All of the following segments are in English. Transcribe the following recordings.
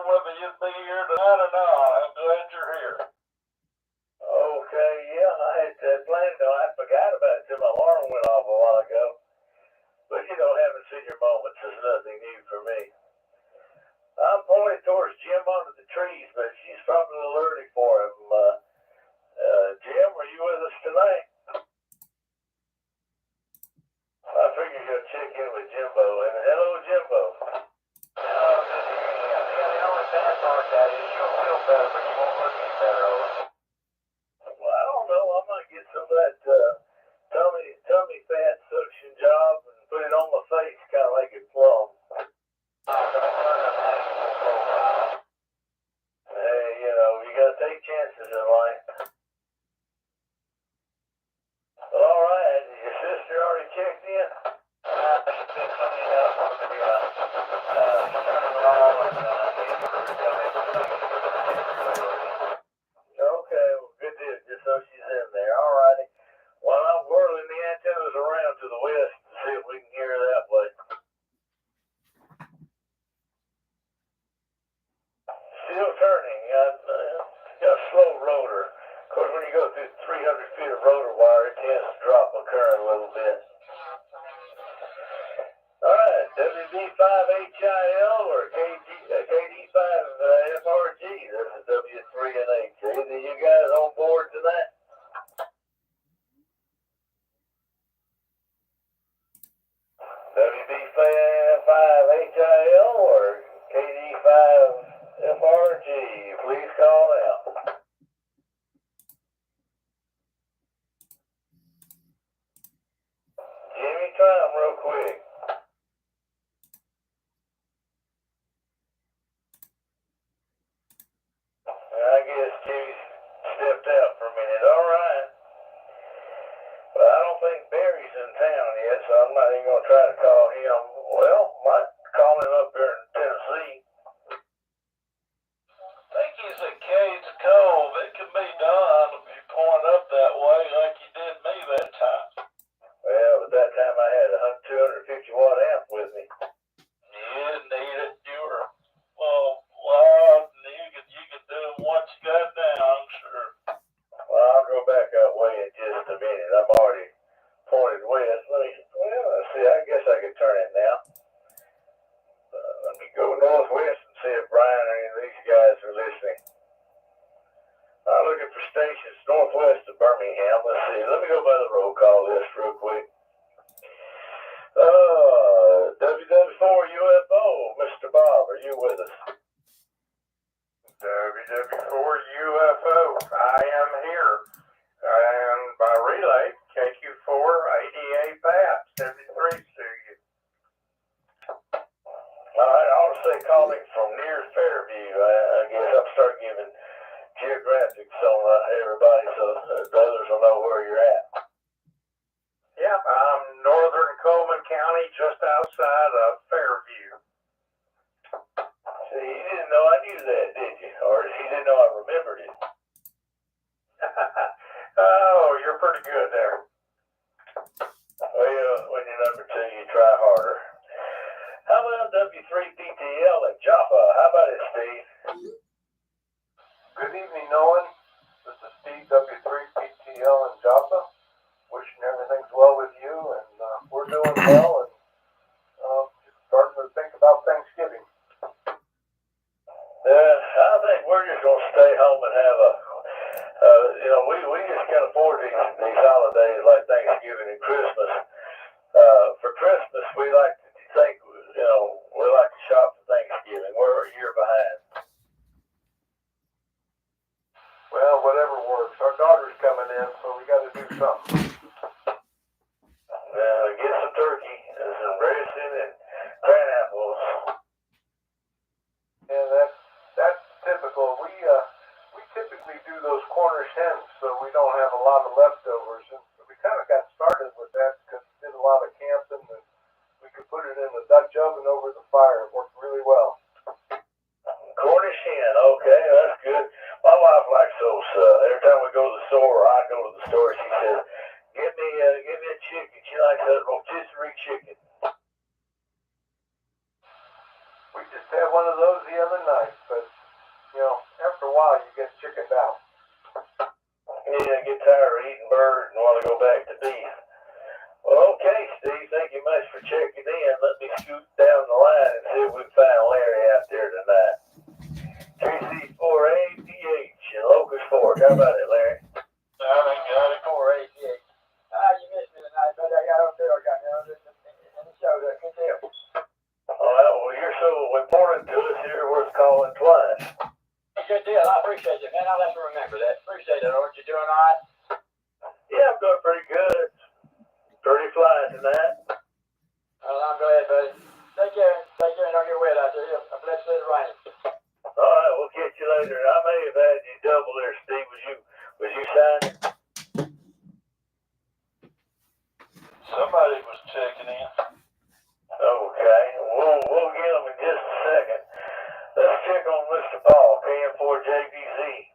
whether you'd be here tonight or not. I'm glad you're here. Okay, yeah, I had planned on. I forgot about it till my alarm went off a while ago. But you know, having senior moments is nothing new for me. I'm pointing towards Jim under the trees, but she's probably a little early for him. Jim, are you with us tonight? I figured you'd check in with Jimbo. And hello, Jimbo. Oh, good to hear you. Yeah, the only bad part that is you'll feel better, but you won't look any better, over. Well, I don't know. I might get some of that tummy fat suction job and put it on my face, kind of like it plum. Oh, don't run an actual profile. Hey, you know, you gotta take chances in life. Well, all right. Your sister already checked in? She's been cleaning up for the, she's turning around and, needs her to come in and make sure that she's Okay, well, good deal. Just so she's in there. All righty. Well, I'm whirling the antennas around to the west to see if we can hear her that way. Still turning. Got a slow rotor. Of course, when you go through 300 feet of rotor wire, it tends to drop a current a little bit. All right, WB5HIL or KD5FRG. This is W3NH. Either you guys on board tonight? WB5HIL or KD5FRG. Please call out. Jimmy, try them real quick. I guess Jimmy stepped out for a minute. All right. But I don't think Barry's in town yet, so I'm not even going to try to call him. Well, might call him up here in Tennessee. I think he's at Cades Cove. It can be done if you point up that way like you did me that time. Well, but that time I had a 250 watt amp with me. You didn't need it. You were loud, and you could do what you got down, sure. Well, I'll go back that way in just a minute. I'm already pointed west. Let's see. I guess I could turn it now. Let me go northwest and see if Brian or any of these guys are listening. I'm looking for stations northwest of Birmingham. Let's see. Let me go by the roll call list real quick. WW4 UFO, Mr. Bob, are you with us? WW4 UFO, I am here. And by relay, KQ4 ADA BAP 73 to you. All right, I ought to say calling from near Fairview. I guess I'll start giving geographics on everybody so the others will know where you're at. Yep, I'm northern Coleman County, just outside of Fairview. See, you didn't know I knew that, did you? Or you didn't know I remembered it? Oh, you're pretty good there. Well, when you're number two, you try harder. How about W3PTL at Joppa? How about it, Steve? Good evening, Nolan. This is Steve, W3PTL in Joppa. Wishing everything's well with you, and we're doing well, and just starting to think about Thanksgiving. I think we're just going to stay home and have we just can't afford these holidays like Thanksgiving and Christmas. For Christmas, we like to think, we like to shop for Thanksgiving. We're a year behind. Well, whatever works. Our daughter's coming in, so we got to do something. Get some turkey and some raisin and pineapples. Yeah, that's typical. We typically do those Cornish hens, so we don't have a lot of leftovers. And we kind of got started with that because we did a lot of camping, and we could put it in the Dutch oven over the fire. It worked really well. Cornish hen, okay, that's good. My wife likes those. Every time we go to the store, or I go to the store, she says, "Give me a chicken." She likes that rotisserie chicken. We just had one of those the other night, but while, you get chickened out. Yeah, I get tired of eating bird and want to go back to beef. Well, okay, Steve, thank you much for checking in. Let me scoot down the line and see if we can find Larry out there tonight. KC4APH in Locust Fork. How about it, Larry? I think got it for ACH. You missed me tonight, but I got up there, I got down in the show there. Good deal. All right, well, you're so important to us here, worth calling twice. Good deal. I appreciate it, man. I'll have to remember that. Appreciate it. Aren't you doing all right? Yeah, I'm doing pretty good. Pretty fly tonight. Well, I'm glad, buddy. Take care. Take care and don't get wet out there. I'm blessed with the rain. All right, we'll catch you later. I may have had you double there, Steve. Was you signing? Somebody was checking in. Okay, we'll get them in just a second. Let's check on Mr. Paul, KM4JBZ.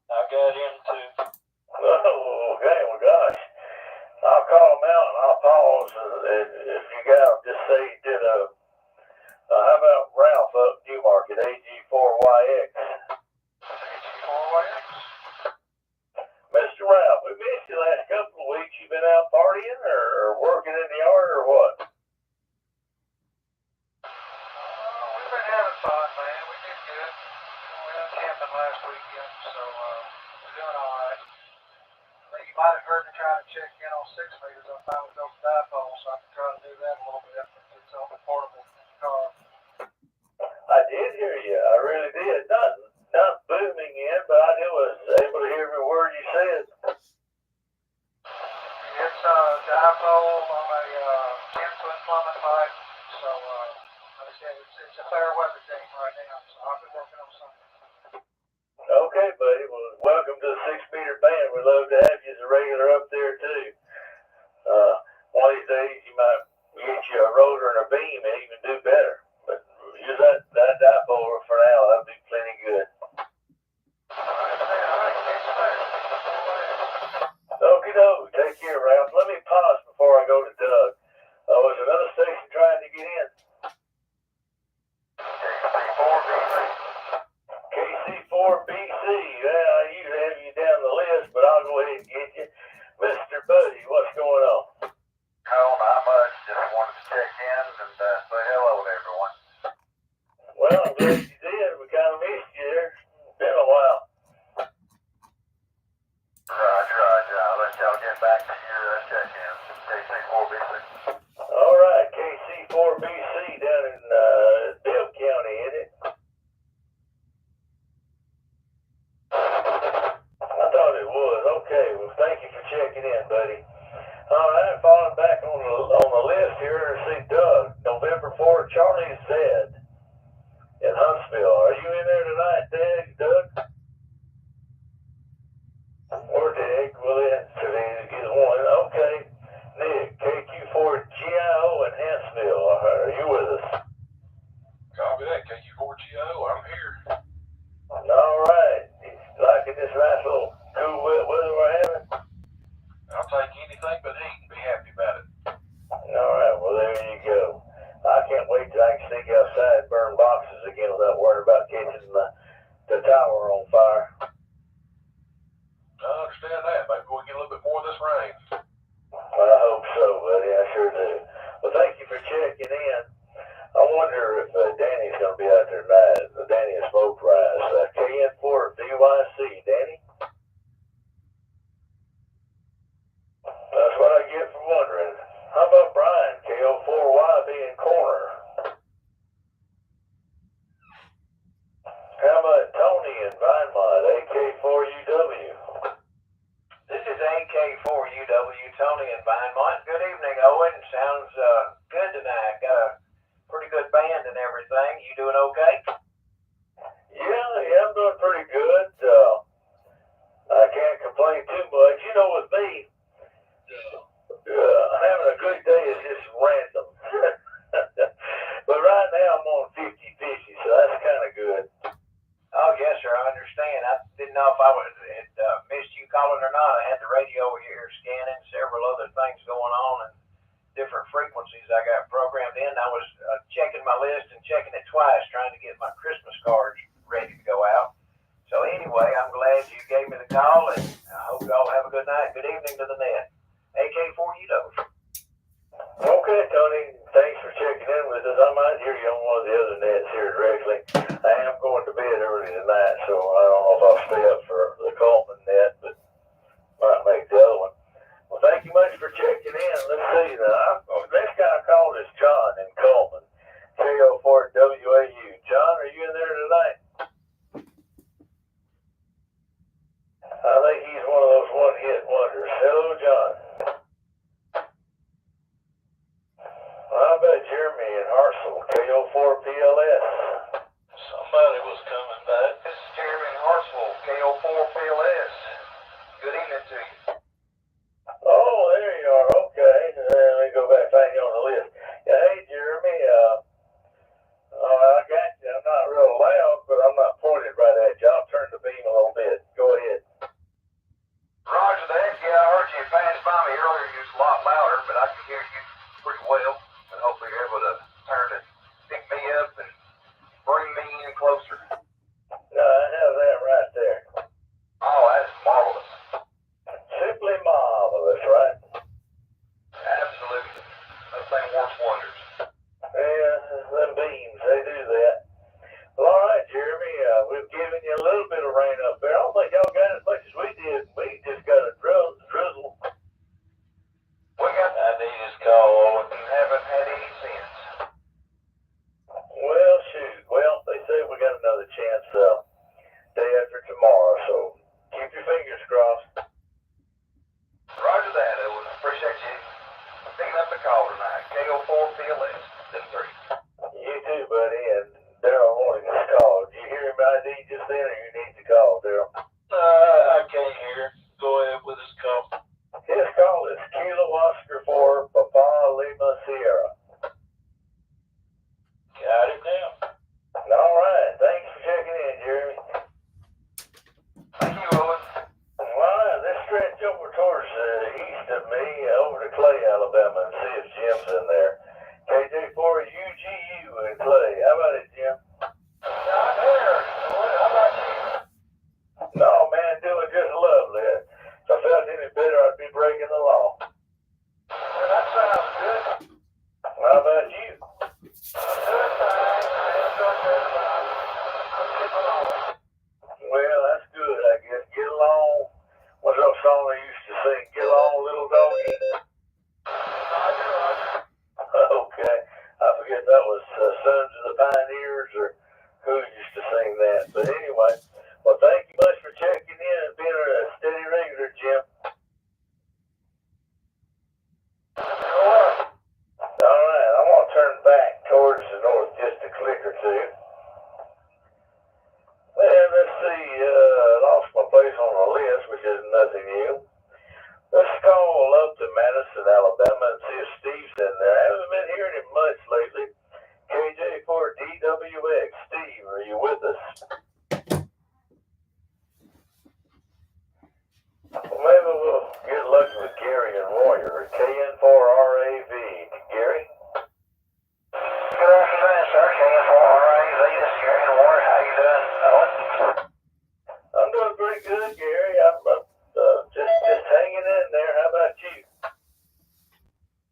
I got him too. Oh, okay, well, gosh. I'll call him out and I'll pause. And if you got him, just say he did how about Ralph up Newmarket, AG4YX? AG4YX? Mr. Ralph, we missed you last couple of weeks. You been out partying or working in the yard or what? We've been having fun, man. We did good. We went camping last weekend, so we're doing all right. You might have heard me trying to check in on 6 meters. I found those dipoles, so I can try to do that a little bit. It's on the portable car. I did hear you. I really did. Not booming in, but I was able to hear every word you said. It's a dipole on a 10-foot plumbing pipe, so like I said, it's a fair weather day right now, so I've been working on something. Okay, buddy. Well, welcome to the 6-meter band. We'd love to have you as a regular up there, too. One of these days, you might get you a rotor and a beam and even do better. But use that dipole for now. That'll be plenty good. Okie doke. Take care, Ralph. Let me pause before I go to Doug. Was another station trying to get in? KC4BC. Yeah, I usually have you down the list, but I'll go ahead and get you. Mr. Buddy, what's going on? Oh, not much. Just wanted to check in and say hello to everyone. Well, I'm glad you did. We kind of missed you there. It's been a while. Roger. I'll let y'all get back to your check-ins. KC4BC. All right, KC4BC down in Bibb County, isn't it? I thought it was. Okay, well, thank you for checking in, buddy. All right, falling back on the list here, I see Doug, November 4th, Charlie Z in Huntsville. Are you in there tonight, Doug? Or Dick? Well, either one. Okay. Nick, KQ4GIO in Huntsville. Are you with us? Copy that, KQ4GO. I'm here. All right. Liking this nice little cool wet weather we're having? I'll take anything but heat and be happy about it. All right. Well, there you go. I can't wait till I can sneak outside and burn boxes again without worrying about catching the tower on fire. I understand that. Maybe we'll get a little bit more of this rain. Well, I hope so, buddy. I sure do. Well, thank you for checking in. I wonder if Danny's going to be out there tonight. Danny and Smoke Rise. KN4BYC. Danny? That's what I get for wondering. How about Brian? KO4YB in Corner. How about Tony in Vinemont? AK4UW. This is AK4UW, Tony in Vinemont. Good evening, Owen. Sounds good tonight. Got a pretty good band and everything. You doing okay? Yeah, I'm doing pretty good. I can't complain too much. You know, with me, having a good day is just random. But right now I'm on 50-50, so that's kind of good. Oh, yes, sir. I understand. I didn't know if I had missed you calling or not. I had the radio here scanning, several other things going on, and different frequencies I got programmed in. I was checking my list and checking it twice, trying to get my Christmas cards ready to go out. anyway, I'm glad you gave me the call, and I hope y'all have a good night. Good evening to the net. AK4 Udos. Okay, Tony, thanks for checking in with us. I might hear you on one of the other nets here directly. I am going to bed early tonight, so I don't know if I'll stay up for the Coleman net, but might make the other one. Well, thank you much for checking in. Let's see. Next guy I called is John in Coleman, KO4WAU. John, are you in there tonight? I think he's one of those one-hit wonders. Hello, John. How about Jeremy in Hartselle, KO4PLS? Somebody was coming back. This is Jeremy in Hartselle, KO4PLS. Good evening to you. Oh, there you are. Okay. Let me go back and find you on the list. Yeah, hey, Jeremy. I got you. I'm not real loud, but I'm not pointed right at you. I'll turn the beam a little bit. Go ahead. Roger that. Yeah, I heard you passed by me earlier. You was a lot louder, but I can hear you pretty well. And hopefully you're able to turn and pick me up and bring me in closer. I have that right there. Oh, that's marvelous. Simply marvelous, right? Absolutely. That thing works wonders. Yeah, them beams, they do that. Well, all right, Jeremy, we've given you a little bit of rain up there. I don't think y'all got as much as we did. We just got a drizzle. We got I need his call and haven't had any since. Well, shoot. Well, they say we got another chance day after tomorrow, so keep your fingers crossed. Roger that, Owen. Appreciate you picking up the call tonight. KO4PLS, them three. You too, buddy, and Daryl wanted this call. Did you hear him ID just then, or you need to call, Daryl? I can't hear. Go ahead with his call. His call is Kilo Oscar 4, Papa Lima Sierra. Got it now. All right, thanks for checking in, Jeremy. Thank you, Owen. All right, let's stretch over towards east of me, over to Clay, Alabama, and see if Jim's in there. KJ4UGU in Clay. How about it, Jim? Not there. Owen, how about you? No, man, doing just lovely. If I felt any better, I'd be breaking the law. Well, that sounds good. How about you? Good thing. I ain't doing good, but I'm getting along. Well, that's good, I guess. Get along. What's that song they used to sing? Get along, little doggy. Roger, Roger. Okay. I forget that was Sons of the Pioneers or who used to sing that. But anyway, well, thank you much for checking in and being a steady regular, Jim. All right, I'm going to turn back towards the north just a click or two. And let's see, lost my place on the list, which is nothing new. Let's call up to Madison, Alabama, and see if Steve's in there. I haven't been hearing him much lately. KJ4DWX. Steve, are you with us? Well, maybe we'll get lucky with Gary and Warrior. KN4RAV. Gary? Good afternoon, sir. KN4RAV. This is Gary and Warren. How you doing, Owen? I'm doing pretty good, Gary. I'm just hanging in there. How about you?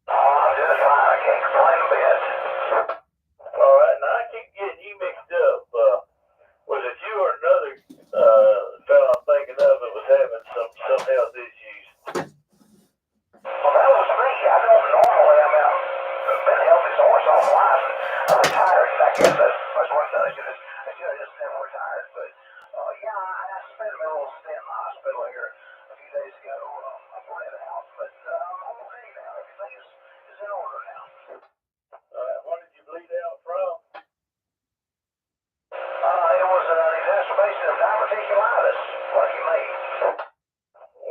Oh, I'm doing fine. I can't complain a bit. All right, now I keep getting you mixed up. Was it you or another fellow I'm thinking of that was having some health issues? Well, that was me. I don't normally. I mean, I've been healthy so much all my life. I'm retired. I guess that's what I should have just been retired. But, yeah, I spent a little stint in the hospital here a few days ago. I bled out. But I'm okay now. Everything is in order now. What did you bleed out from? It was an exacerbation of diverticulitis. Lucky me.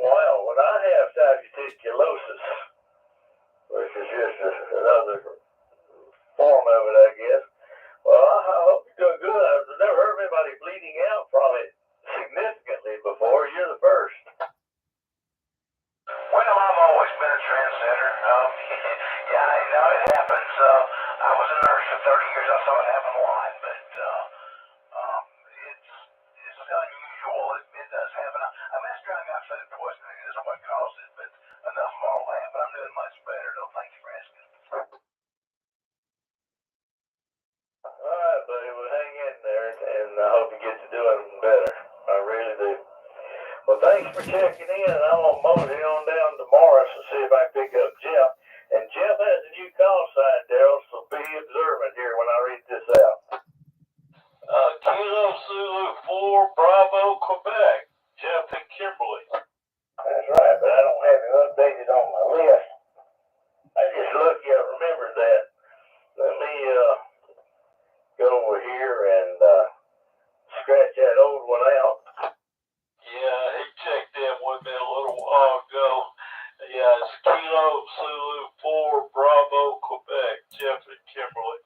Well, when I have diverticulosis, which is just another form of it, I guess. Well, I hope you're doing good. I've never heard of anybody bleeding out from it significantly before. You're the first. Well, I've always been a trendsetter. Yeah, I know it happens. I was a nurse for 30 years. I saw it happen a lot, but it's unusual. hope you get to doing better. I really do. Well, thanks for checking in, and I'm going to mosey on down to Morris and see if I can pick up Jeff. And Jeff has a new call sign, Daryl, so be observant here when I read this out. Kilo Zulu 4 Bravo Quebec, Jeff and Kimberly. That's right, but I don't have it updated on my list. I just lucky I remembered that. Let me go over here and scratch that old one out. Yeah, he checked in with me a little while ago. Yeah, it's Kilo Zulu 4 Bravo Quebec, Jeff and Kimberly.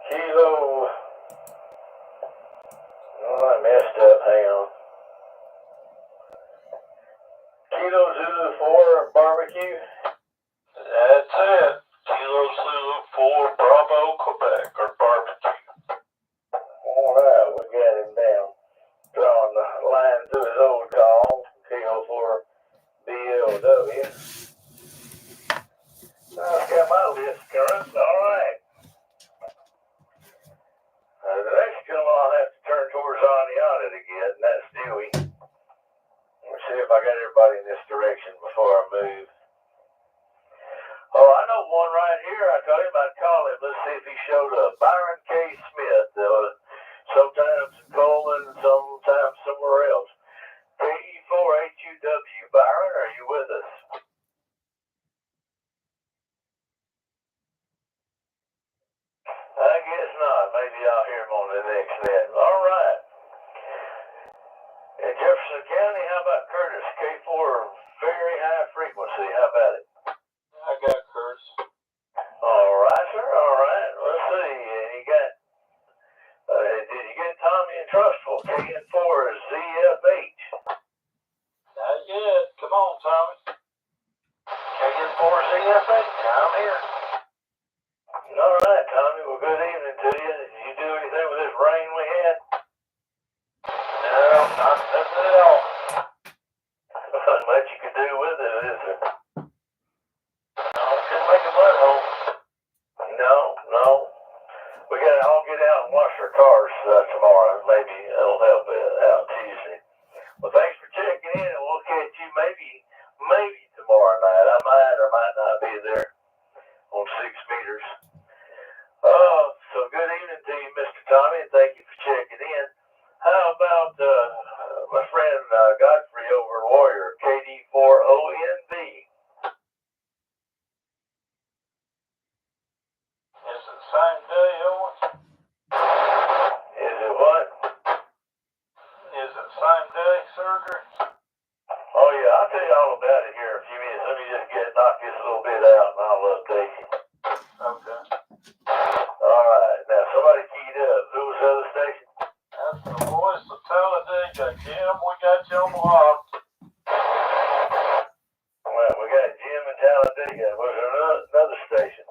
Kilo. Oh, I messed up. Hang on. Kilo Zulu 4 barbecue. That's it. Kilo Zulu 4 Bravo Quebec, or barbecue. All right, we got him down. Drawing the line through his old call. Kilo 4 BLW. I've got my list current. All right. The next gentleman I'll have to turn towards Aniana again, and that's Dewey. Let's see if I got everybody in this direction before I move. Oh, I know one right here. I told him I'd call him. Let's see if he showed up. Byron K. Smith. Sometimes in Coleman, sometimes somewhere else. KE4HUW. Byron, are you with us? I guess not. Maybe I'll hear him on the next net. All right. In Jefferson County, how about Curtis? K4, very high frequency. How about it? I got Curtis. All right, sir. All right. Let's see. You got, did you get Tommy and Trustful? KN4 is ZFH. Not yet. Come on, Tommy. KN4 ZFH. I'm here. All right, Tommy. Well, good evening to you. Did you do anything with this rain we had? No, not nothing at all. Not much you can do with it, is there? No, couldn't make a mud hole. No. We got to all get out and wash our cars tomorrow. Maybe it'll help out Tuesday. Well, thanks for checking in, and we'll catch you maybe tomorrow night. I might or might not be there on 6 meters. So good evening to you, Mr. Tommy, and thank you for checking in. How about my friend Godfrey over in Warrior, KD4ONB? Is it the same day, Owen? Is it what? Is it the same day surgery? Oh yeah, I'll tell you all about it here in a few minutes. Let me just knock this a little bit out and I'll update you. Okay. All right, now somebody keyed up. Who was the other station? That's the voice of Talladega. Jim, we got you on the lock. Well, we got Jim in Talladega. Was there another station?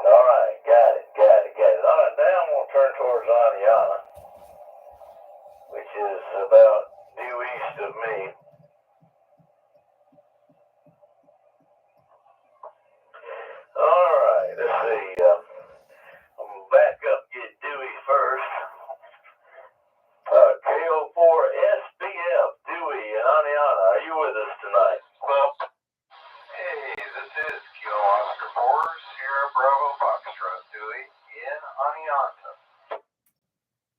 All right, got it. All right, now I'm going to turn towards Aniana, which is about due east of me. All right, let's see. I'm going to back up and get Dewey first. KO4SBF, Dewey and Aniana, are you with us tonight? Well, hey, this is Kilo Oscar 4, Sierra Bravo Foxtrot, Dewey, in Anianta.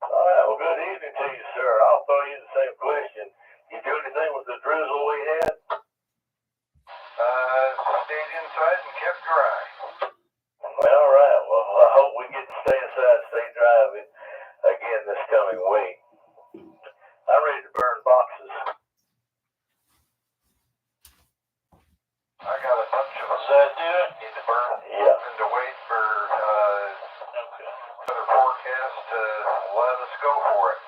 All right, well, good evening to you, sir. I'll throw you the same question. You do anything with the drizzle we had? Stayed inside and kept dry. Well, all right. Well, I hope we get to stay inside, stay dry again this coming week. I'm ready to burn boxes. I got a bunch of them. Does that do it? Need to burn. Yeah. And to wait for weather forecast to let us go for it.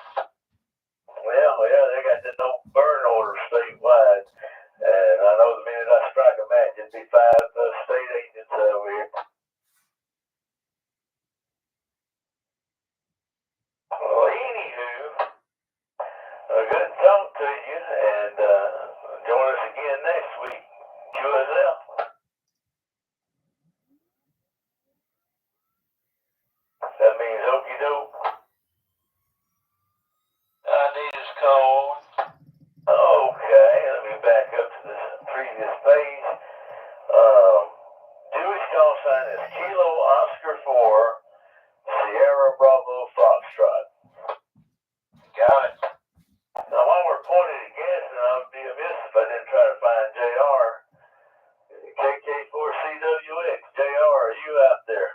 Well, yeah, they got the no burn order statewide. And I know the minute I strike a match, it'd be 5 state agents over here. Well, anywho, good to talk to you, and join us again next week. Enjoy tone. Okay, let me back up to the previous page. Jewish call sign is Kilo Oscar 4, Sierra Bravo Foxtrot. Got it. Now, while we're pointed at guessing, I would be amiss if I didn't try to find JR. KK4CWX, JR, are you out there?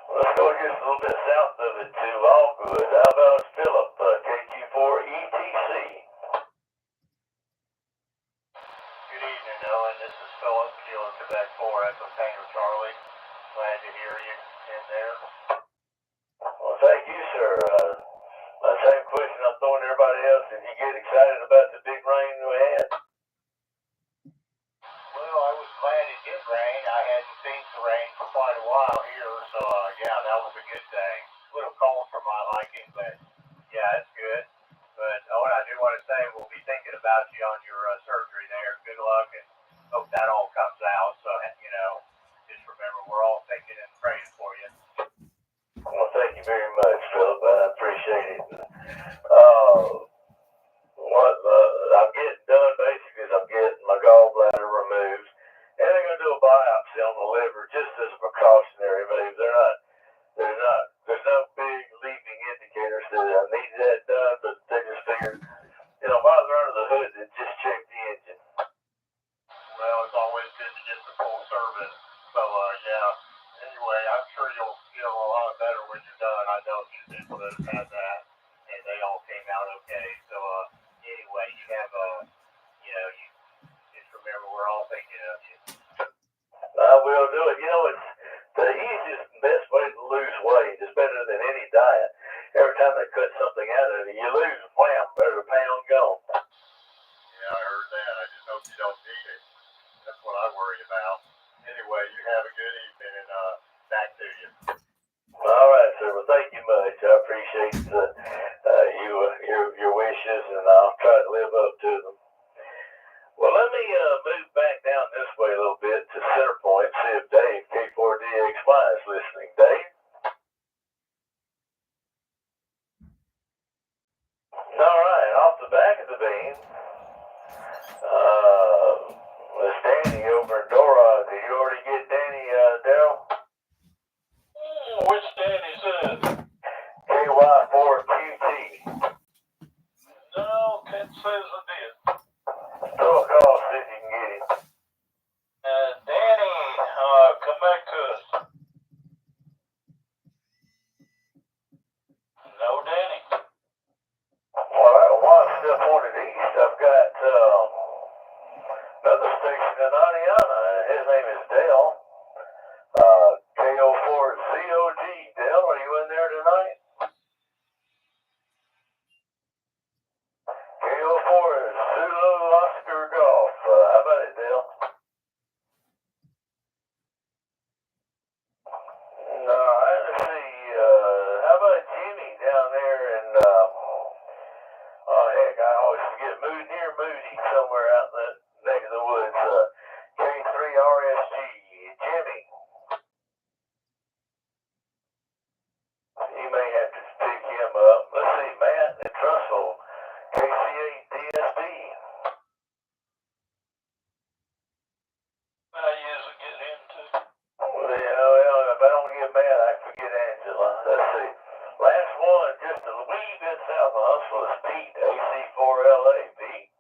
Let's go just a little bit south of it to Allgood. How about Philip, KQ4ETC? Good evening, Owen. This is Philip, Kilo Quebec 4, Echo Tango Charlie. Glad to hear you in there. Well, thank you, sir. My same question I'm throwing everybody else. Did you get excited about the big rain we had? Well, I was glad it did rain. I hadn't seen the rain for quite a while here, so yeah, that was a good thing. A little cold for my liking, but yeah, it's good. But Owen, I do want to say we'll be thinking about you on your surgery there. Good luck, and hope that all comes out. So, just remember, we're all thinking and praying for you. Well, thank you very much, Philip. I appreciate it. I'm getting done basically is I'm getting my gallbladder removed, and they're going to do a biopsy on the liver just as a precautionary move. There's no big leaping indicators that I need that done, but they just figured, while they're under the hood, they just check the engine. Well, it's always good to get the full service. So, yeah. Anyway, I'm sure you'll feel a lot better when you're done. I know a few people that have had that, and they all came out okay. So, anyway, you have you just remember we're all thinking of you. I will do it. It's the easiest and best way to lose weight. It's better than any diet. Every time they cut something out of it, you lose a pound, there's a pound gone. Yeah, I heard that. I just hope you don't need it. That's what I worry about. Anyway, you have a good evening, and back to you. All right, sir. Well, thank you much. I appreciate your wishes, and I'll try to live up to them. Well, let me move back down this way a little bit to center point, see if Dave, K4DXY, is listening. Dave? All right, off the back of the beam, was Danny over in Dora. Did you already get Danny, Daryl? Which Danny says? KY4QT. No, Ken says I did. Throw a call, see if you can get him. Danny, come back to us. No, Danny. Well, I don't want to step pointed east. I've got another station in Adiana. His name is Dale. KO4COG. Dale, are you in there tonight? KO4 is Zulu Oscar Golf. How about it, Dale? All right, let's see. How about Jimmy down there in, heck, I always forget, near Moody, somewhere out in that neck of the woods. K3RSG. Jimmy. You may have to pick him up. Let's see, Matt and Trussell. KC8DSB. I usually get into. Well, if I don't get Matt, I forget Angela. Let's see. Last one, just a wee bit south of Hustle is Pete, AC4LA. Pete.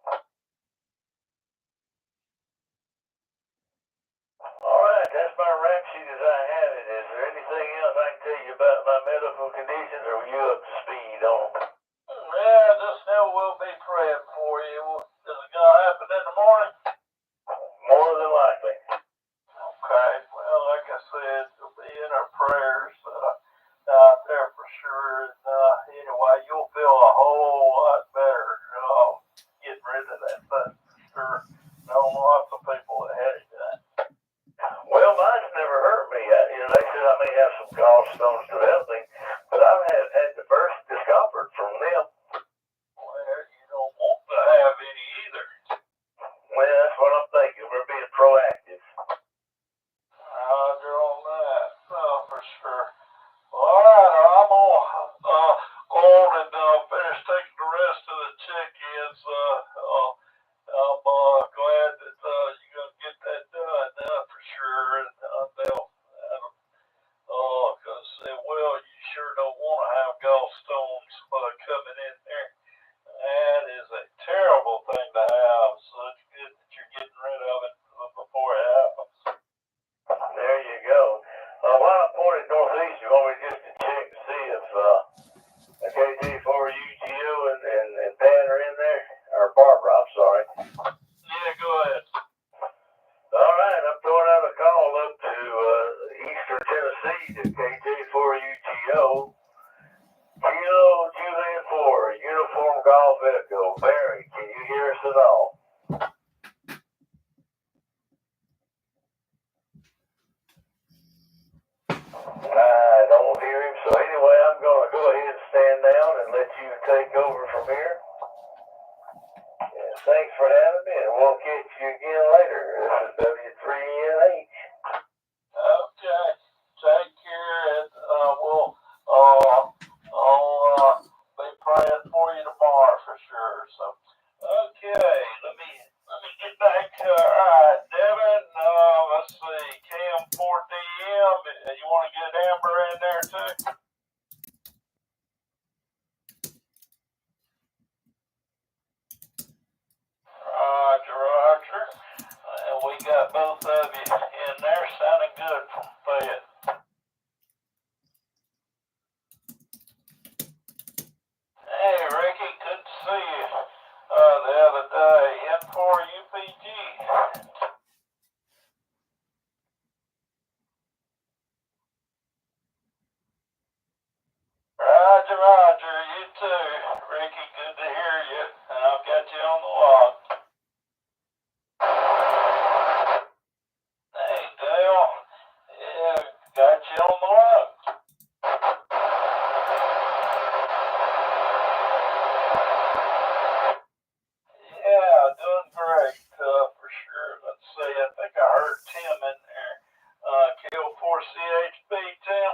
All right, that's my rap sheet as I have it. Is there anything else I can tell you about my medical conditions, or were you up to speed on them? Yeah, just know we'll be praying for you. Is it gonna happen in the morning? More than likely. Okay. Well, like I said, you'll be in our prayers out there for sure. And anyway, you'll feel a whole lot better getting rid of that thing for sure. Know lots of people that had that. Well, mine's never hurt me. They said I may have some gallstones developing, but I've had the first discomfort from them. Well, you don't want to have any either. Well, that's what I'm thinking. We're being proactive. Roger on that. Oh, for sure. All right, I'm gonna bit ago. Barry, can you hear us at all? I don't hear him, so anyway, I'm going to go ahead and stand down and let you take over from here. And thanks for having me, and we'll catch you again later. This is W3NH. Okay, take care, and I'll be praying for you tomorrow for sure. So, okay, let me get back. All right, Devin. Let's see, Cam4DM. You want to get Amber in there too? Roger. And we got both of you in there, sounding good from Fayette. Hey, Ricky, good to see you the other day. N4UPG. Roger, you too. Ricky, good to hear you. And I've got you on the log. Hey, Dale. Yeah, got you on the log. Yeah, doing great, for sure. Let's see, I think I heard Tim in there. KO4CHB, Tim.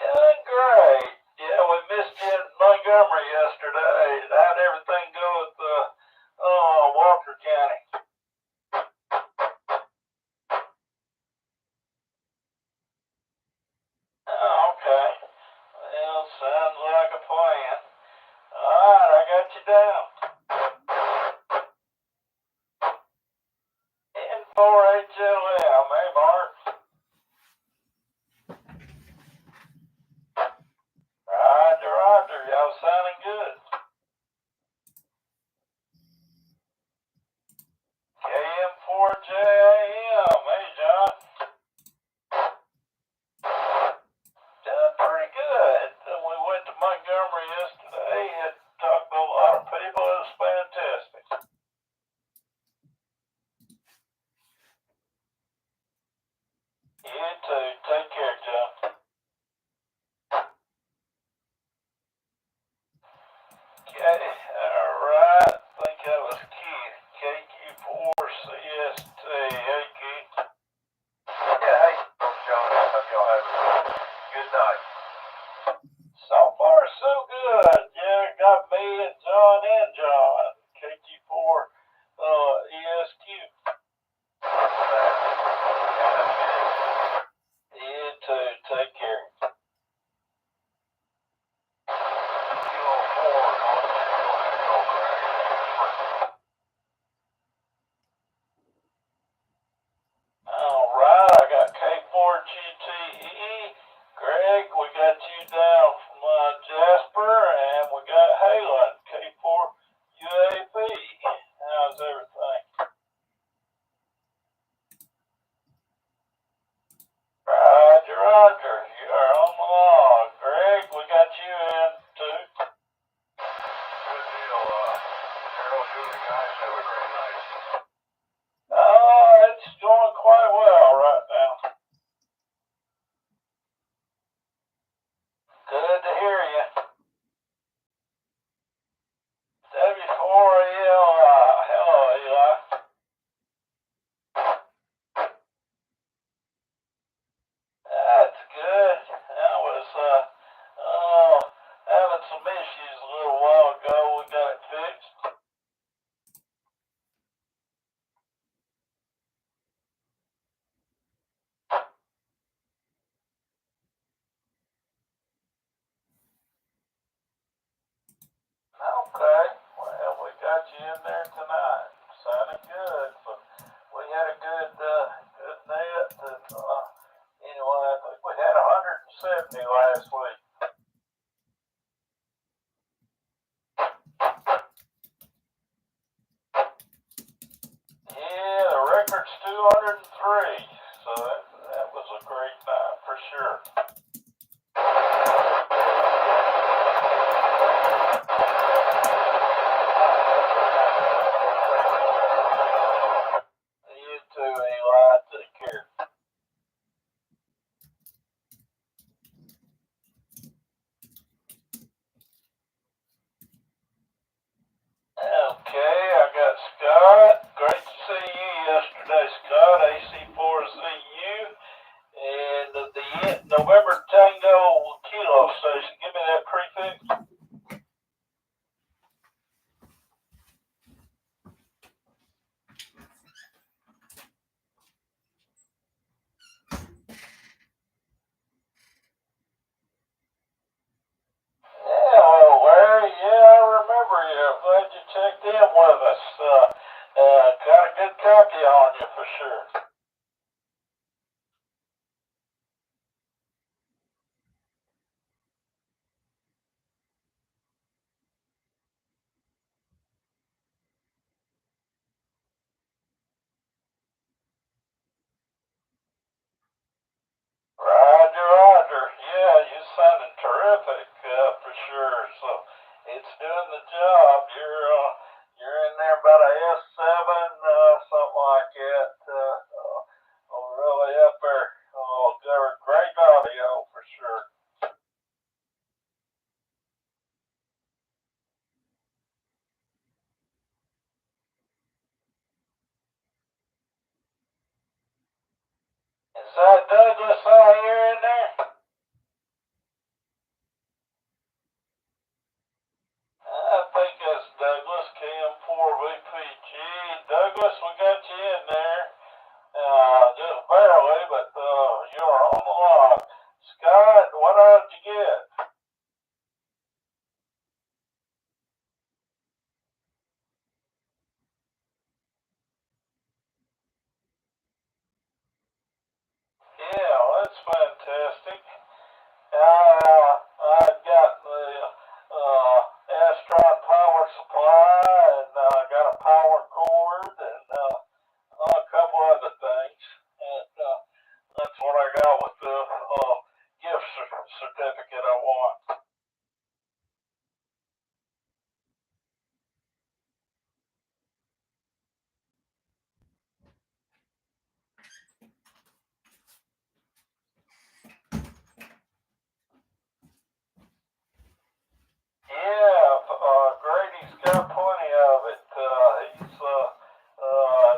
Doing great. Yeah, we missed you in Montgomery yesterday. How'd everything go at Walker County? Oh, okay. Well, sounds like a plan. Alright, I got you down. N4HLM, hey Mark. Roger, y'all sounding good. KM4JAM, hey John. Doing pretty good. We went to Montgomery yesterday and talked to a lot of people. It was fantastic. You too. Take care, John. Okay, alright. I think that was Keith. KQ4CST. Hey, Keith. Yeah, hey, John. Hope y'all have a good night. So far, so good. Yeah, got me and John. KQ4 ESQ. You too. Take care. Alright, I got K4GTE. Greg, we got you down from Jasper, and we got Halen, K4UAP. How's everything? Roger, you are on the log. Greg, we got you in too. Good deal. Harold, you and the guys have a great night. Oh, it's going quite well right now. Good to hear you. W4ELI. Hello, Eli. That's good. I was having some issues a little while ago. We got it fixed. Okay. Well, we got you in there tonight. Sounded good. So we had a good net, and anyway, I think we had 170 last week. Yeah, the record's 203. So that was a great night for sure. in with us. Got a good copy on you for sure. Roger, Roger. Yeah, you sounded terrific for sure. So it's doing the job. You're in there about a S7, something like that. Really up there. Oh, they're great audio for sure. Is that Douglas out here in there? I think that's Douglas, KM4VPG. Douglas, we got you in there. Just barely, but you're on the log. Scott, what did you get? Yeah, well, that's fantastic. I've got the Astron power supply, and got a power cord, and a couple other things. And that's what I got with the gift certificate I want. Yeah, Grady's got plenty of it.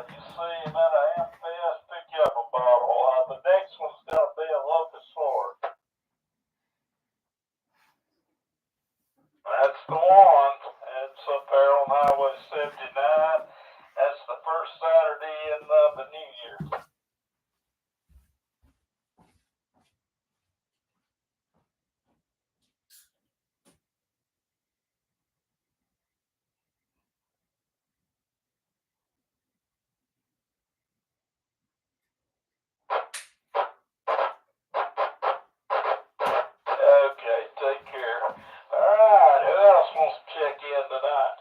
You see him at a Amfest, pick you up a bottle. The next one's gonna be a Locust Sword. That's the one. It's up there on Highway 79. That's the first Saturday in the new year. Okay, take care. Alright, who else wants to check in tonight?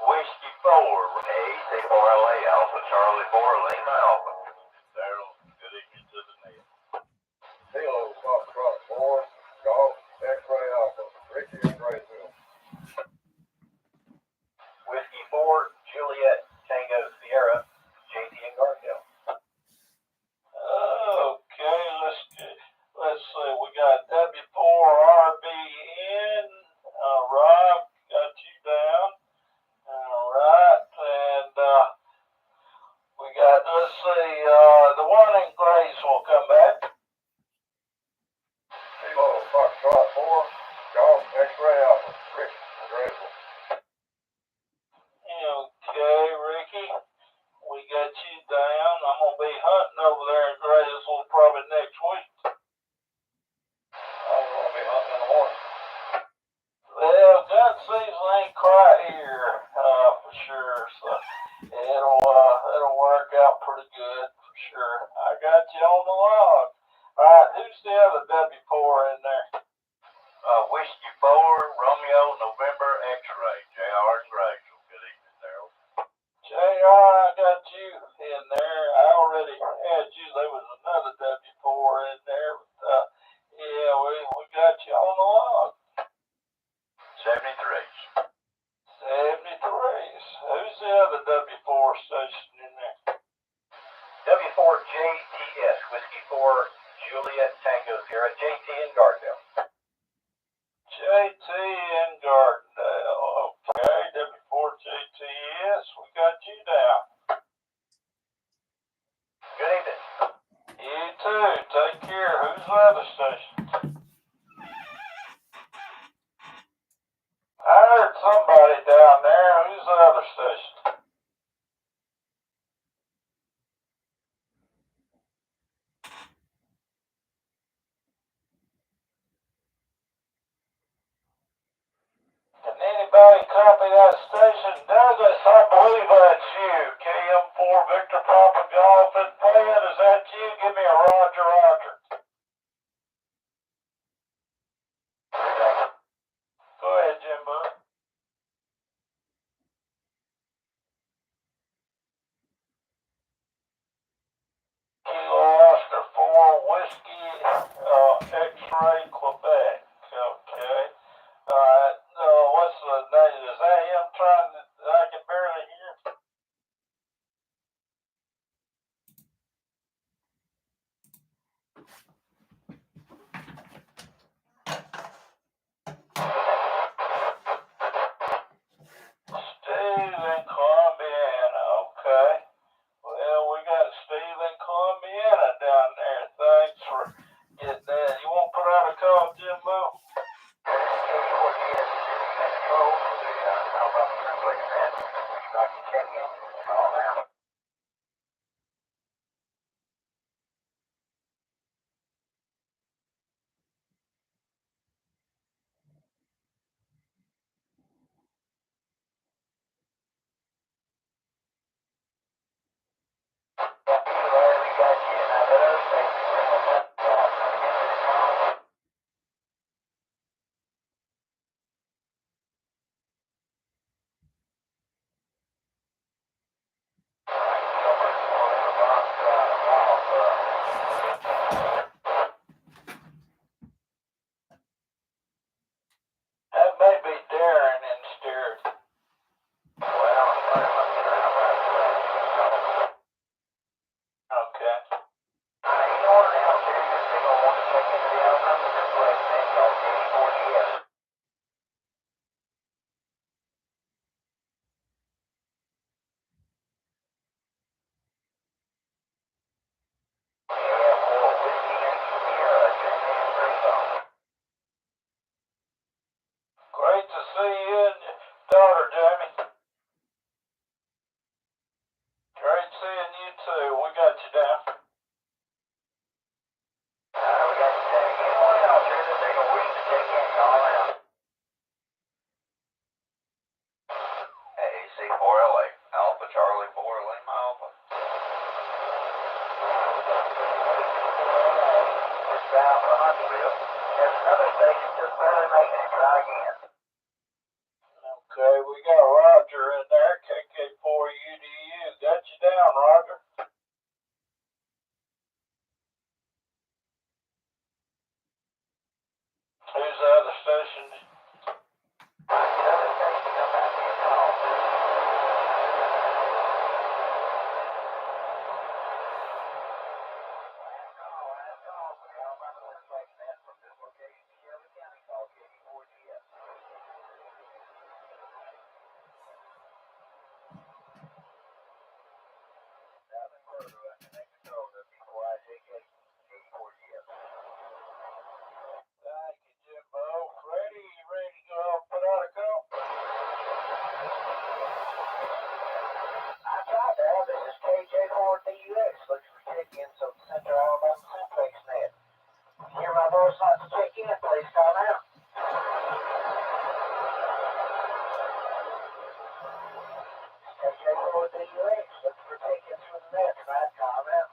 Whiskey 4, A64LA Alpha, Charlie 4, Lima Alpha. Daryl, good evening to the net. Kilo Foxtrot 4, Golf, X-Ray Alpha, Ricky in Graysville. Whiskey 4, Juliet, Tango, Sierra, JT and Garfield. Okay, let's see. We got W4RBN. Rob, got you down. Alright, and we got, let's see, the one in Grace will come back. Kilo Foxtrot 4, Golf, X-Ray Alpha, Ricky in Graysville. Okay, Ricky, we got you down. I'm gonna be hunting over there in Graysville probably next week. I'm gonna be hunting in the morning. Well, gun season ain't quite here, for sure, so it'll work out pretty good, for sure. I got you on the log. Alright, who's the other W4 in there? Whiskey 4, Romeo, November, X-Ray, JR in Graysville. Good evening, Daryl. JR, I got you in there. I already had you. There was another W4 in there, but yeah, we got you on the log. 73s. 73s. Who's the other W4 station in there? W4JTS, Whiskey 4, Juliet, Tango, Sierra, JT and Garfield. JT in Gardendale. Okay, W4JTS, we got you down. Good evening. You too. Take care. Who's the other station? I heard somebody down there. Who's the other station? Can anybody copy that station? Douglas, I believe that's you. KM4 Victor Papa Golf and Playing. Is that you? Give me a Roger Roger. Go ahead, Jimbo. Kilo Oscar 4 Whiskey X-Ray Quebec. Okay. Alright. What's the name? Is that him trying to... I can barely hear. Steve in Columbiana. Okay. Well, we got Steve in Columbiana down there. Thanks for getting that. You want to put out a call, Jimbo? That may be Darren instead. Okay. Great to see you and your daughter, Jamie. Great seeing you too. We got you down. C4LA, Alpha Charlie 4 Lima Alpha. It's bound for Huntsville. There's another station just barely making it. Try again. Okay, we got Roger in there. KK4UDU. Got you down, Roger. Who's the other station? Thank you, Jimbo. Ready? You ready to go out and put out a call? I tried that. This is KJ4DUX. Looks for check-in some Central Alabama Simplex net. Hear my voice not to check in, please call out. KJ4DUX. Looks for check-ins from the net. Try to call out.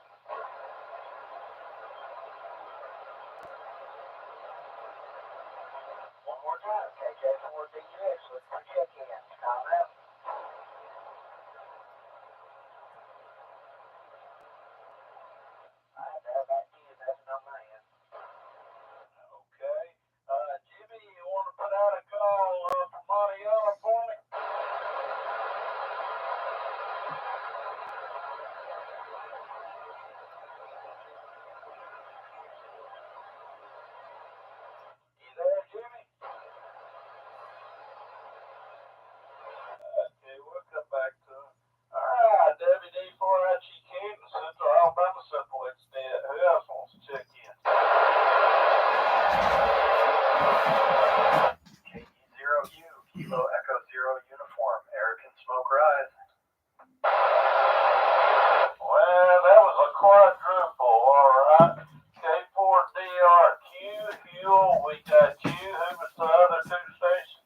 One more time. KJ4DUX. Looks for check-ins. Call out. Okay. Jimmy, you want to put out a call for Montreal for me? You there, Jimmy? Okay, we'll come back to him. Alright, WD4HE Canton, Central Alabama Simplex net. Who else wants to check in? KE0U, Kilo Echo Zero Uniform, Eric and Smoke Rise. Well, that was a quadruple, alright. K4DRQ, Fuel, we got you. Who was the other two stations?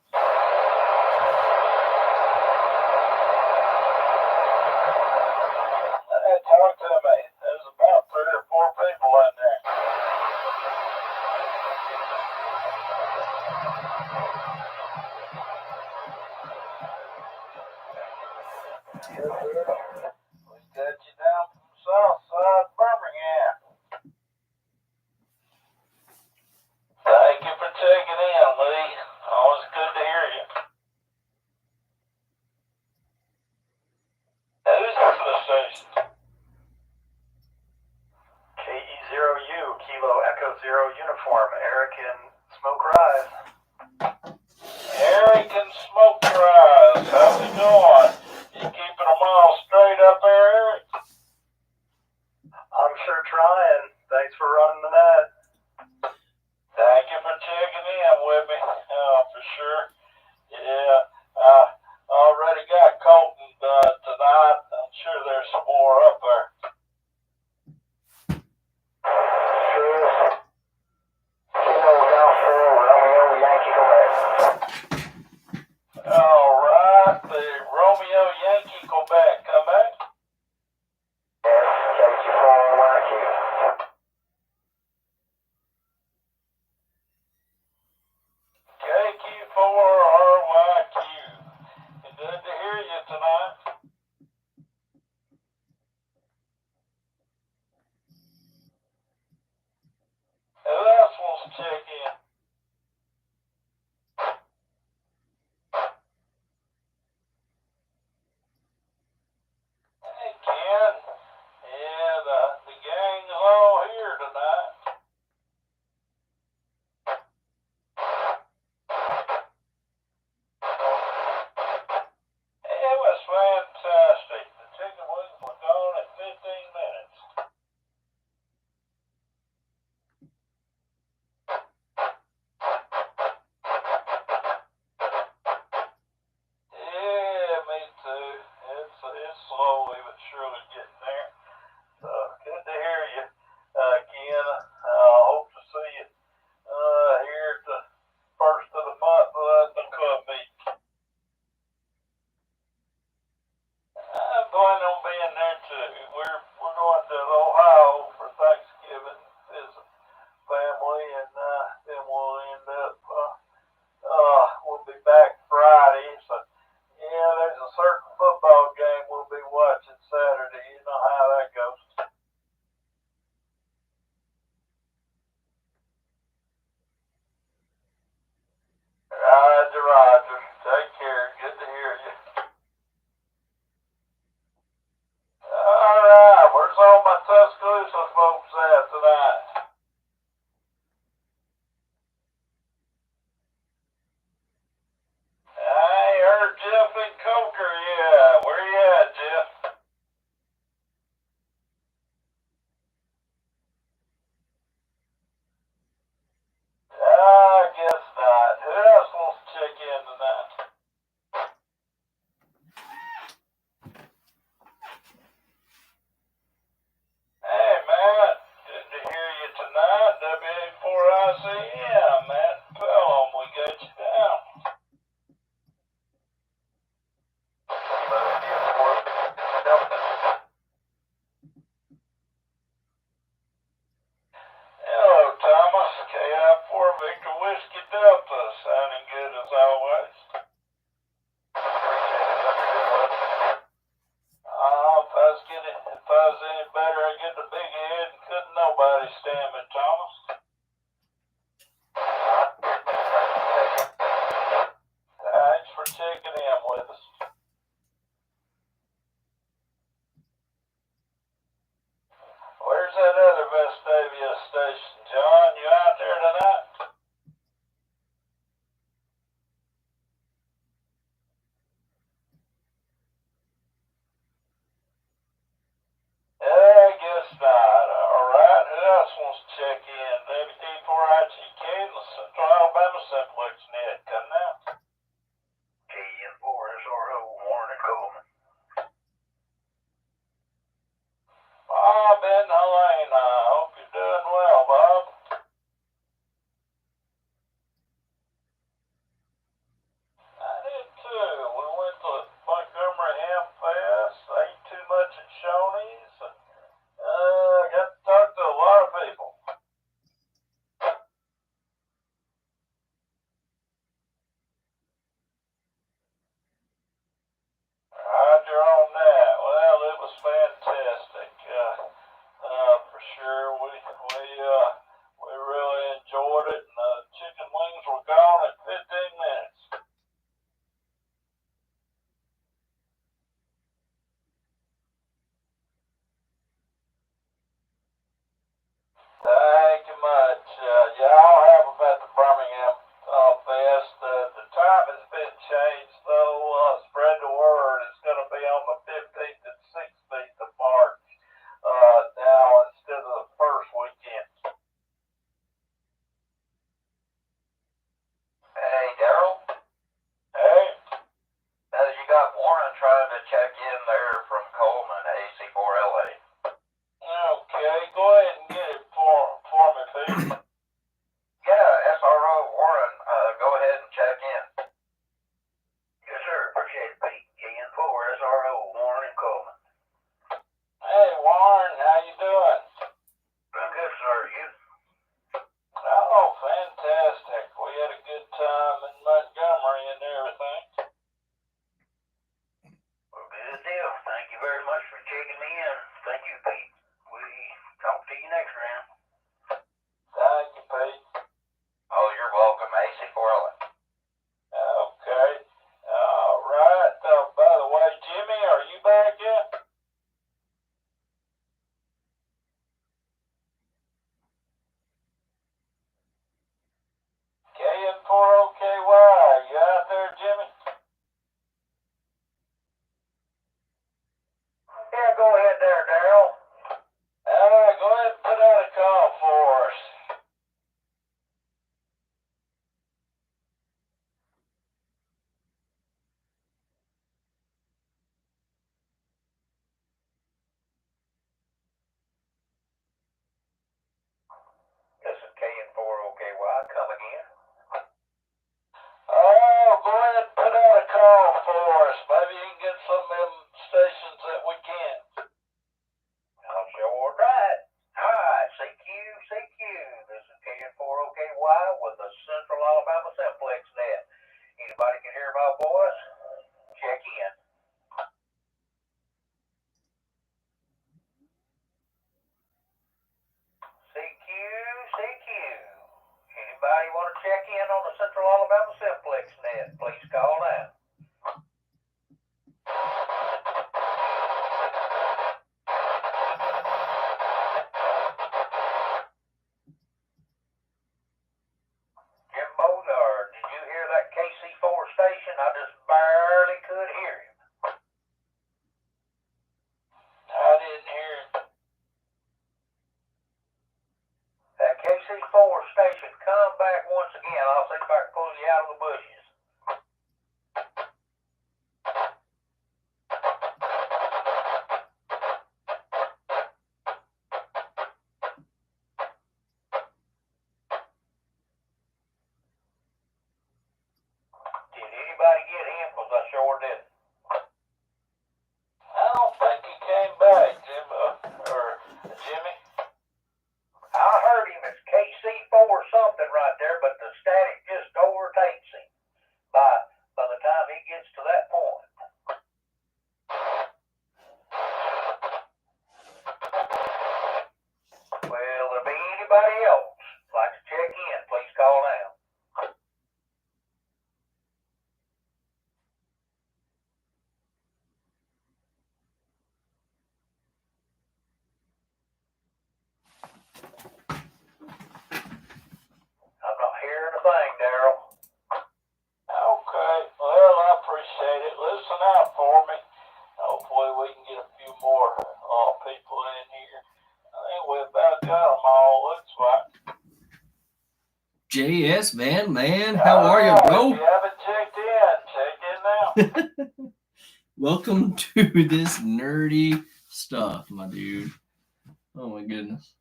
We got you down from south side Birmingham. Thank you for checking in, Lee. Always good to hear you. Who's this for the station? KE0U, Kilo Echo Zero Uniform, Eric in Smoke Rise. Eric and Smoke Rise, how's it going? You keeping them all straight up there, Eric? I'm sure trying. Thanks for running the net. Thank you for checking in with me. For sure. Yeah, I already got Colton tonight. I'm sure there's some more up there. Sure. Kilo Golf 4, Romeo Yankee Quebec. All right, the Romeo Yankee Quebec, come back. Yes, KG4YQ. KQ4RYQ. Good to hear you tonight. Who else wants to check in? Hey, Ken. Yeah, the gang's all here tonight. It was fantastic. The chicken wings were gone in 15 minutes. Yeah, me too. It's slowly but surely getting there. So good to hear you, Ken. I hope to see you here at the first of the month at the club meet. I'm planning on being there too. We're going to Ohio for Thanksgiving, visit family, and then we'll end up. We'll be back Friday. So yeah, there's a certain football game we'll be watching Saturday. You know how that goes. Roger, Roger. Take care. Good to hear you. All right, where's all my Tuscaloosa folks at tonight? I heard Jeff and Coker. Yeah, where you at, Jeff? I guess not. Who else wants to check in tonight? Hey, Matt. Good to hear you tonight. WA4ICM, Matt. Tell 'em we got you down. Kilo India 4, Delta. Hello, Thomas. KI4 Victor Whiskey Delta. Sounding good as always. Appreciate it. Hope you're doing well. If I was any better, I'd get the big head and couldn't nobody stand me, Thomas. Thanks for checking in with us. Where's that other Vestavia station, John? You out there tonight? I guess not. All right. Who else wants to check in? WD4IGK and the Central Alabama Simplex net. Come now. KN4SRO, Warren and Coleman. Bob in Helena. I hope you're doing well, Bob. I did too. We went to Montgomery Ham Fest, ate too much at Shoney's, and got to talk to a lot of people. trying to check in there from Coleman, AC4LA. Okay, go ahead and get it for me, Pete. Yeah, SRO Warren, go ahead and check in. Yes, sir. Appreciate it, Pete. KN4, SRO, Warren and Coleman. Hey, Warren, how you doing? I'm good, sir. You? Oh, fantastic. We had a good time in Montgomery and everything. Well, good deal. Thank you very much for checking me in. Thank you, Pete. We talk to you next round. Thank you, Pete. Oh, you're welcome, AC4LA. Okay. All right. By the way, Jimmy, are you back yet? KN4OKY, you out there, Jimmy? Yeah, go ahead there, Daryl. All right, go ahead and put out a call for us. This is KN4OKY. Come again. Oh, go ahead and put out a call for us. Maybe you can get some of them stations that we can't. I'll sure try it. All right, CQ. This is KN4OKY with the Central Alabama Simplex net. Anybody can hear my voice? Check in. CQ. Anybody want to check in on the Central Alabama Simplex net? Please call now. Jim Bodard, did you hear that KC4 station? I just barely could hear him. I didn't hear him. That KC4 station, come back once again. I'll see if I can pull you out of the bushes. Did anybody get him? Because I sure didn't. I don't think he came back, Jimmy. I heard him. It's KC4 something right there, but the static just overtakes him by the time he gets to that point. Well, if there be anybody else like to check in, please call now. I'm not hearing a thing, Daryl. Okay, well, I appreciate it. Listen out for me. Hopefully we can get a few more people in here. I think we about got them all, looks like. JS, man, how are you, bro? If you haven't checked in now. Welcome to this nerdy stuff, my dude. Oh my goodness.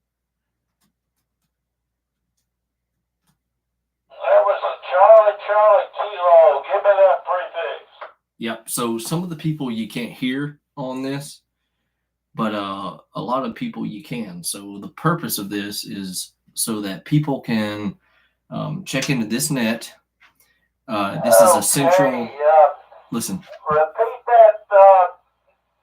There was a Charlie Kilo. Give me that prefix. Yep. So some of the people you can't hear on this, but a lot of people you can. So the purpose of this is so that people can check into this net. This is a central. Listen. Repeat that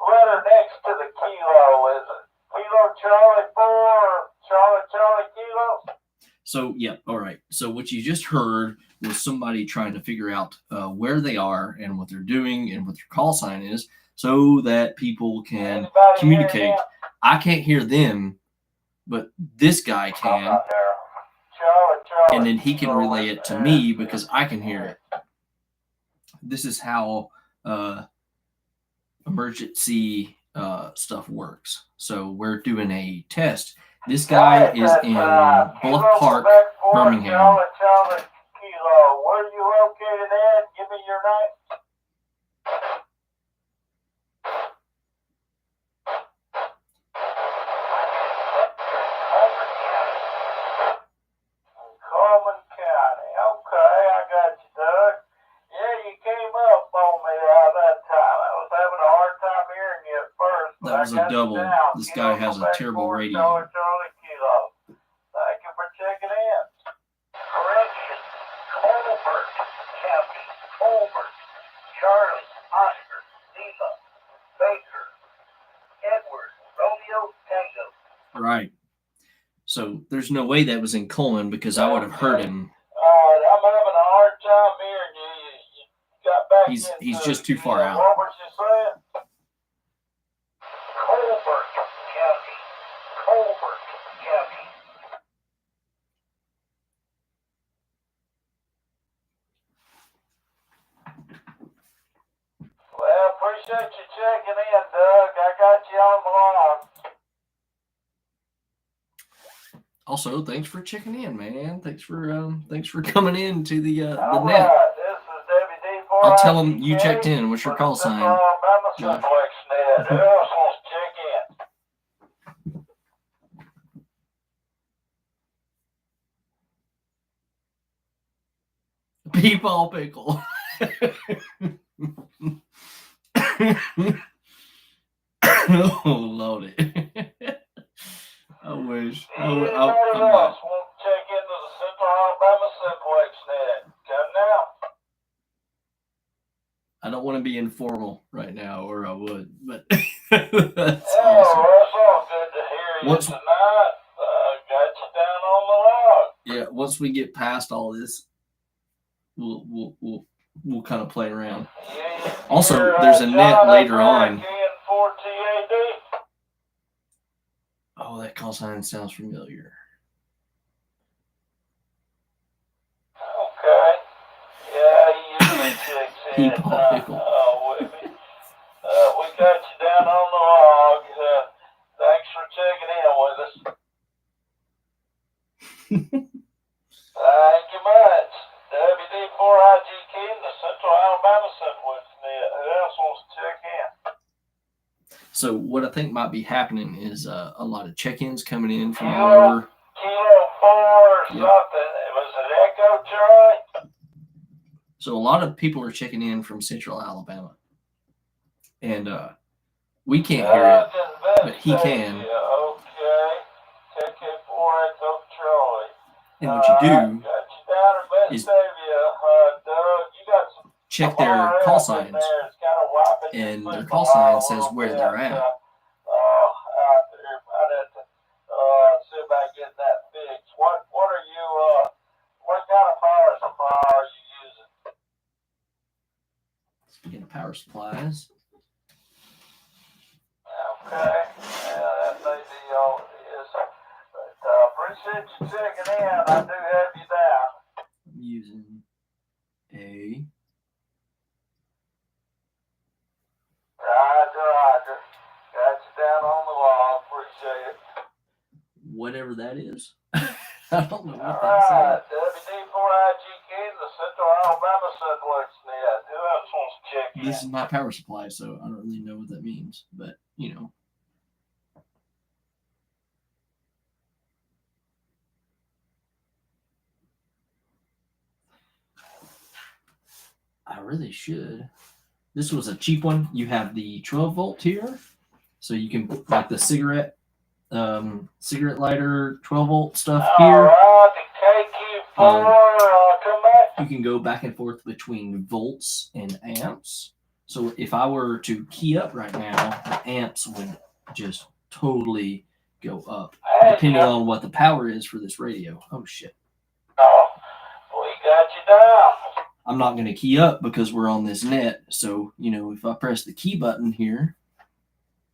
letter next to the kilo. Is it Kilo Charlie 4 Charlie Kilo? So, yeah, all right. So what you just heard was somebody trying to figure out where they are and what they're doing and what their call sign is so that people can communicate. I can't hear them, but this guy can. And then he can relay it to me because I can hear it. This is how emergency stuff works. So we're doing a test. This guy is in Bluff Park, Birmingham. Charlie Kilo. Where are you located at? Give me your name. was a double. This guy has a terrible radio. Charlie Kilo. Thank you for checking in. Correction. Colbert County. Colbert. Charlie. Oscar. Lima. Baker. Edward. Romeo. Tango. Right. So there's no way that was in Coleman because I would have heard him. I'm having a hard time hearing you. You got back He's just too far out. What was you saying? Colbert County. Colbert County. Well, appreciate you checking in, Doug. I got you on the line. Also, thanks for checking in, man. Thanks for coming in to the All net. right, this is WD4. I'll tell them you checked in. What's your call sign? Alabama Josh? Simplex net. Who else wants to check in? Peepaw pickle. Oh, Lordy. I wish. Anybody I'm else not. want to check into the Central Alabama Simplex net? Come now. I don't want to be informal right now, or I would, but that's Oh, awesome. that's all good to hear you Once- tonight. Got you down on the log. Yeah, once we get past all this, we'll kind of play around. Yeah, Also, you're, there's a net John later up on. back in 4TAD. Oh, that call sign sounds familiar. Okay. Yeah, he usually checks in. Peepaw pickle. With me. We got you down on the log. Thanks for checking in with us. Thank you much. WD4IGK in the Central Alabama Simplex net. Who else wants to check in? So what I think might be happening is a lot of check-ins coming in from Kilo all over. 4 or Yep. something. Was it Echo, Charlie? So a lot of people are checking in from Central Alabama, and we can't hear it, but he can. Okay. KK4 Echo, Charlie. And what you do Got you down in is Vestavia, Doug. You got some check their call signs, there. It's kind of wiping your and their foot call behind sign a says little where bit, they're at. out there. I'd have to see about getting that fixed. What are you? What kind of power supply are you using? Speaking of power supplies, Okay. Yeah, that may be all it is. But appreciate you checking in. I do have you down. I'm using a Roger. Got you down on the log. Appreciate it. whatever that is. I don't know what All that's saying. right. WD4IGK in the Central Alabama Simplex net. Who else wants to check in? This is my power supply, so I don't really know what that means, but you know. I really should. This was a cheap one. You have the 12 volt here, so you can put like the cigarette lighter 12 volt stuff All here. right, the KQ4, come back. You can go back and forth between volts and amps. So if I were to key up right now, the amps would just totally go up, depending on what the power is for this radio. Oh shit. Oh, we got you down. I'm not going to key up because we're on this net. So, you know, if I press the key button here,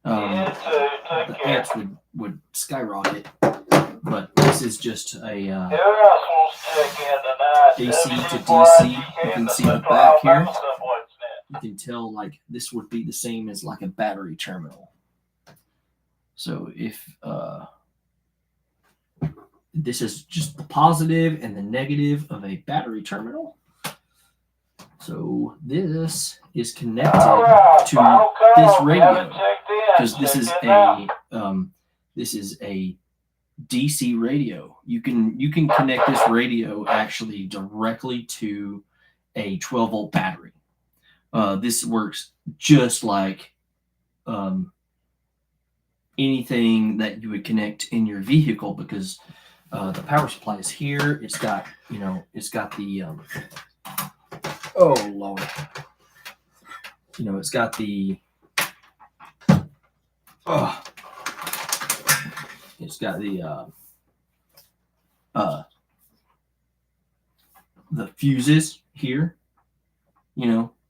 You too. Take the care. amps would skyrocket. But this is just a Who else wants to check in tonight? AC to WD4IGK DC. You in can the see the Central back here. Alabama Simplex net. You can tell like this would be the same as like a battery terminal. So if this is just the positive and the negative of a battery terminal. So this is connected All right, to final call. this You radio haven't checked in. because this is a DC radio. You can connect this radio actually directly to a 12 volt battery. This works just like anything that you would connect in your vehicle, because the power supply is here. It's got, it's got the oh Lord, it's got the it's got the fuses here,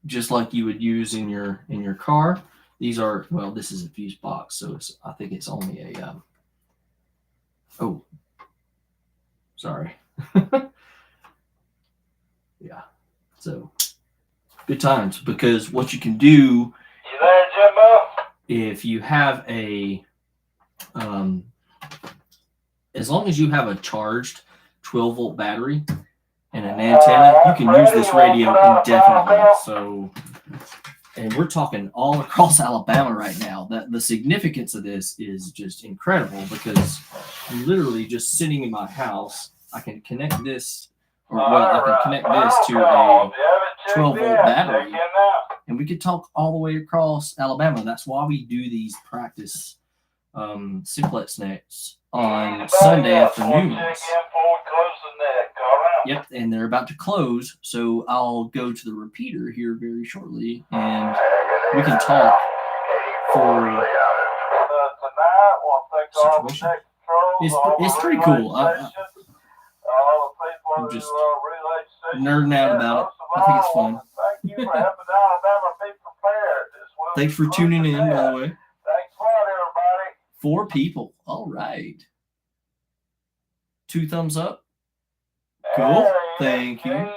just like you would use in your car. These are, well, this is a fuse box, so I think it's only a oh, sorry. Yeah, so good times, because what you can do, You there, Jimbo? if you have as long as you have a charged 12-volt battery and an antenna, you can use this radio indefinitely. So, and we're talking all across Alabama right now. That the significance of this is just incredible, because literally just sitting in my house, I can connect this, I can connect this to a 12-volt battery, and we could talk all the way across Alabama. That's why we do these practice Simplex nets on Sunday afternoons. Yep, and they're about to close, so I'll go to the repeater here very shortly, and we can talk for situation. It's pretty cool. I'm just nerding out about it. I think it's fun. Thanks for tuning in, by the way. 4 people. All right. 2 thumbs up. Cool. Thank you.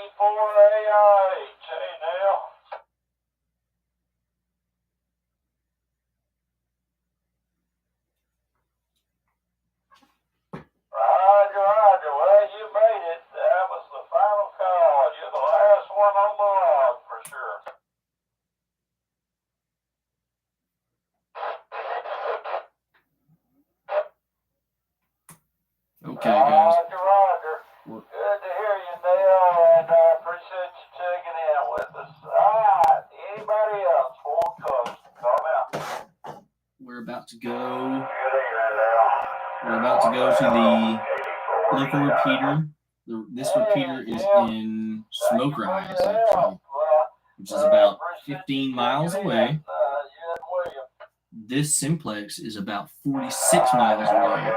Roger. Well, you made it. That was the final call. You're the last one on the log for sure. Okay, guys. Roger. Good to hear you, Dale, and I appreciate you checking in with us. All right. Anybody else? Full close. Come out. We're about to go. We're about to go to the local repeater. This repeater is in Smoke Rise, actually, which is about 15 miles away. This Simplex is about 46 miles away. Roger.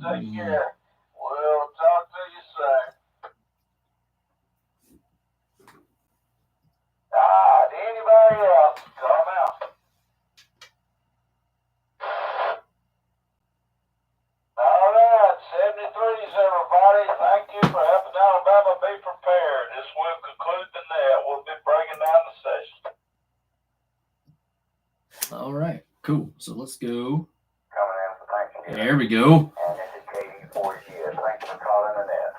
Take care. We'll talk to you soon. Anybody else? Come out. All right, 73s, everybody. Thank you for helping Alabama be prepared. This will conclude the net. We'll be breaking down the session. All right, cool. So let's go. Coming in for Thanksgiving. There we go. And this is KD4GS. Thanks for calling the net.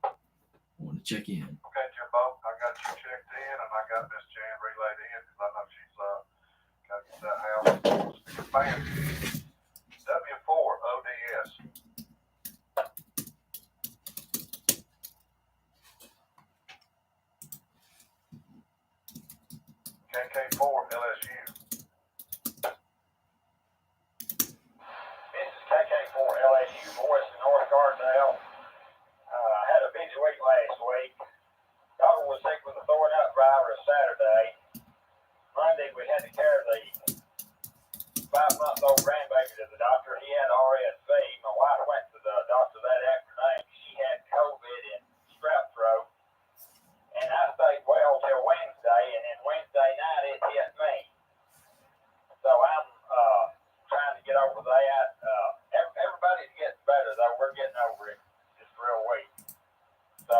I want to check in. Okay, Jimbo, I got you checked in, and I got Miss Jan relayed in because I know she's got to get that house. Bam. W4 ODS. KK4 LSU. This is KK4 LSU, voice in North Cardinal. I had a busy week last week. Daughter was sick with a throw nut virus Saturday. Monday we had to carry the 5-month-old grandbaby to the doctor. He had RSV. My wife went to the doctor that afternoon. She had COVID and strep throat. And I stayed well till Wednesday, and then Wednesday night it hit me. So I'm trying to get over that. Everybody's getting better, though. We're getting over it just real weak. So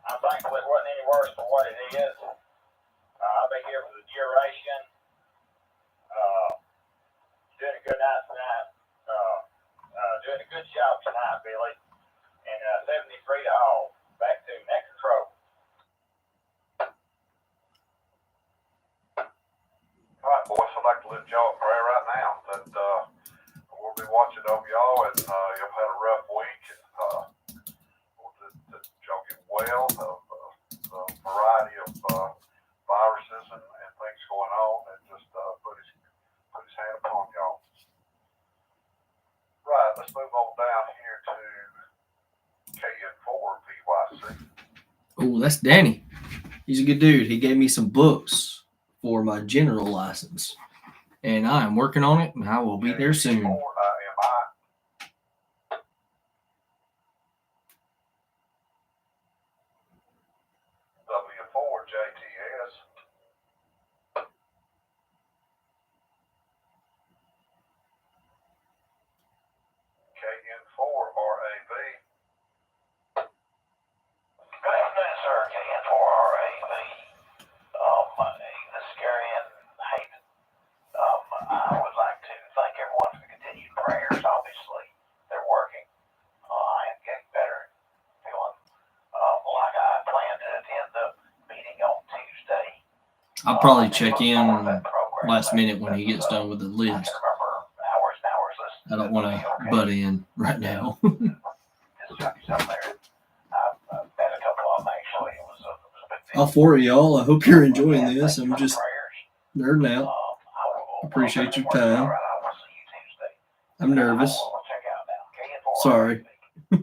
I'm thankful it wasn't any worse than what it is. I'll be here for the duration. Doing a good night tonight. Doing a good job tonight, Billy. And 73 to all. Back to net control. All right, boys, I'd like to lift y'all in prayer right now that we'll be watching over y'all, and y'all had a rough week. And cell of the variety of viruses and things going on, and just put his hand upon y'all. Right, let's move on down here to KN4 PYC. Oh, that's Danny. He's a good dude. He gave me some books for my general license, and I am working on it, and I will be there soon. KN4 IMI. W4 JTS. KN4 RAV. Good afternoon, sir. KN4RAV. This is Gary and Hayden. I would like to thank everyone for the continued prayers. Obviously, they're working. I am getting better, feeling like I plan to attend the meeting on Tuesday. I'll probably check in last minute when he gets done with the list. I can remember hours and hours listening. I don't want to butt in right now. Disc jockeys out there. I've met a couple of them actually. It was a big deal. All four of y'all, I hope you're enjoying this. I'm just Prayers. nerding out. Appreciate your time. I'm nervous. Sorry. Hi, Gary.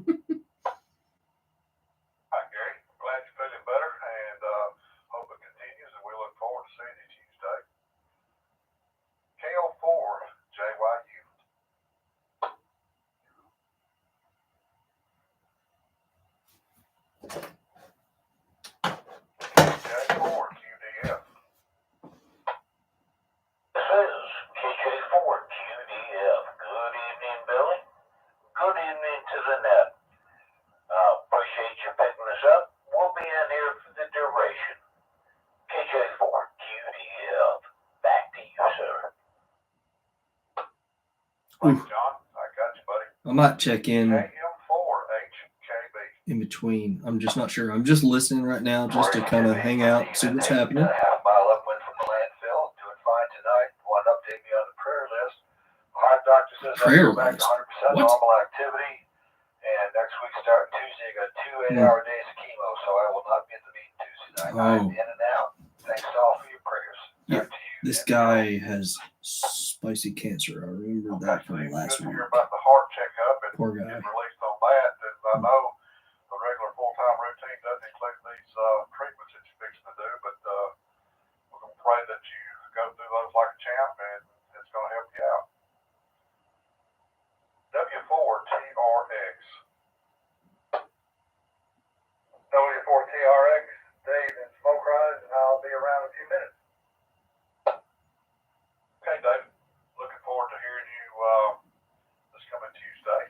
Glad you're feeling better, and hope it continues, and we look forward to seeing you Tuesday. KL4 JYU. J4 QDF. This is KJ4 QDF. Good evening, Billy. Good evening to the net. Appreciate you picking us up. We'll be in here for the duration. KJ4 QDF. Back to you, sir. Thanks, John. I got you, buddy. I might check in KM4 HKB. in between. I'm just not sure. I'm just listening right now just to kind of hang out, see what's happening. Half-mile upwind from the landfill, doing fine tonight. Want to update me on the prayer list. Heart doctor says Prayer I'm back to list? 100% What? normal activity. And next week, starting Tuesday, I got 2 8-hour days of chemo, so I will not be at the meeting Tuesday night. I'm in and out. Thanks all for your prayers. Yeah, Back to you. this guy has spicy cancer. I remember that from last Good to week. hear about the heart checkup and Poor guy. getting released on that. And I know the regular full-time routine doesn't include these treatments that you're fixing to do, but we're going to pray that you go through those like a champ, and it's going to help you out. W4TRX. W4TRX, Dave and Smoke Rise, and I'll be around in a few minutes. Okay, David. Looking forward to hearing you this coming Tuesday.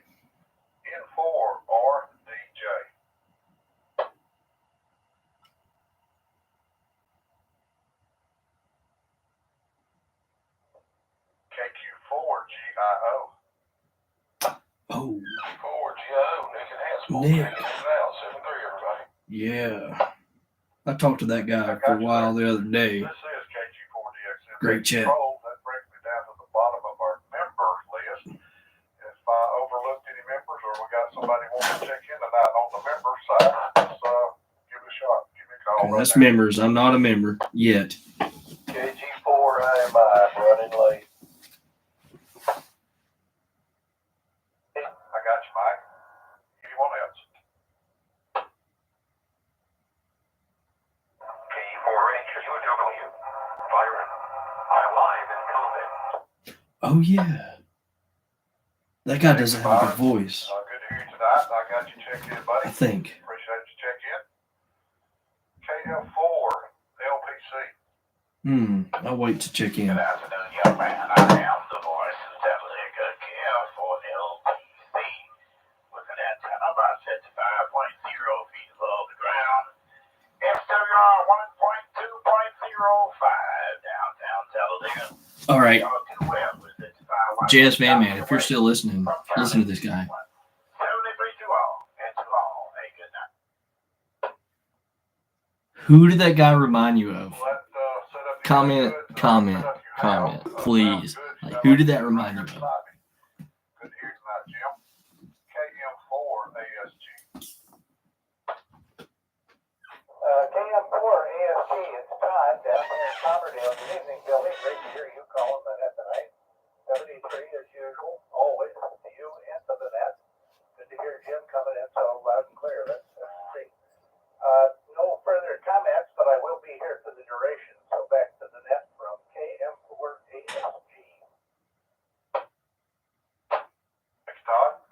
N4RDJ. KQ4GIO. Oh, 4GIO, Nick and Hansel. Nick. Checking in and out. 7-3, everybody. yeah. I talked to that guy for a while the other day. This is KG4DX. Great chat. That brings me down to the bottom of our member list. If I overlooked any members, or we got somebody wanting to check in tonight on the member side, let's give it a shot. Give me a call. Okay, right that's now. members. I'm not a member yet. KG4 IMI, running late. I got you, Mike. Anyone else? KU4H, are you a W? Byron, I'm live in combat. Oh, yeah. That guy doesn't have a good voice, Good to hear you tonight. I got you checked in, buddy. I think. Appreciate you check in. KL4 LPC. I'll wait to check in. Good afternoon, young man. I am the voice of Devilica KL4LPC. With an antenna about 75.0 feet above the ground. SWR 1.2.05 downtown Talladega. All right. Y'all do well with 55. Jazz Van Man, if you're still listening, listen to this guy. 73 to all, and to all, a good night. Who did that guy remind you of? Well, that setup you Comment, got good. comment, Setup you comment, have, please. sounds good. Like, who did that remind you of? Good to hear you tonight, Jim. KM4 ASG. Copperfield. Good evening, Billy. Great to hear you calling that tonight. 73 as usual, always to you and to the net. Good to hear Jim coming in so loud and clear. Let's see. No further comments, but I will be here for the duration. So back to the net from KM4ASG. Thanks, Todd.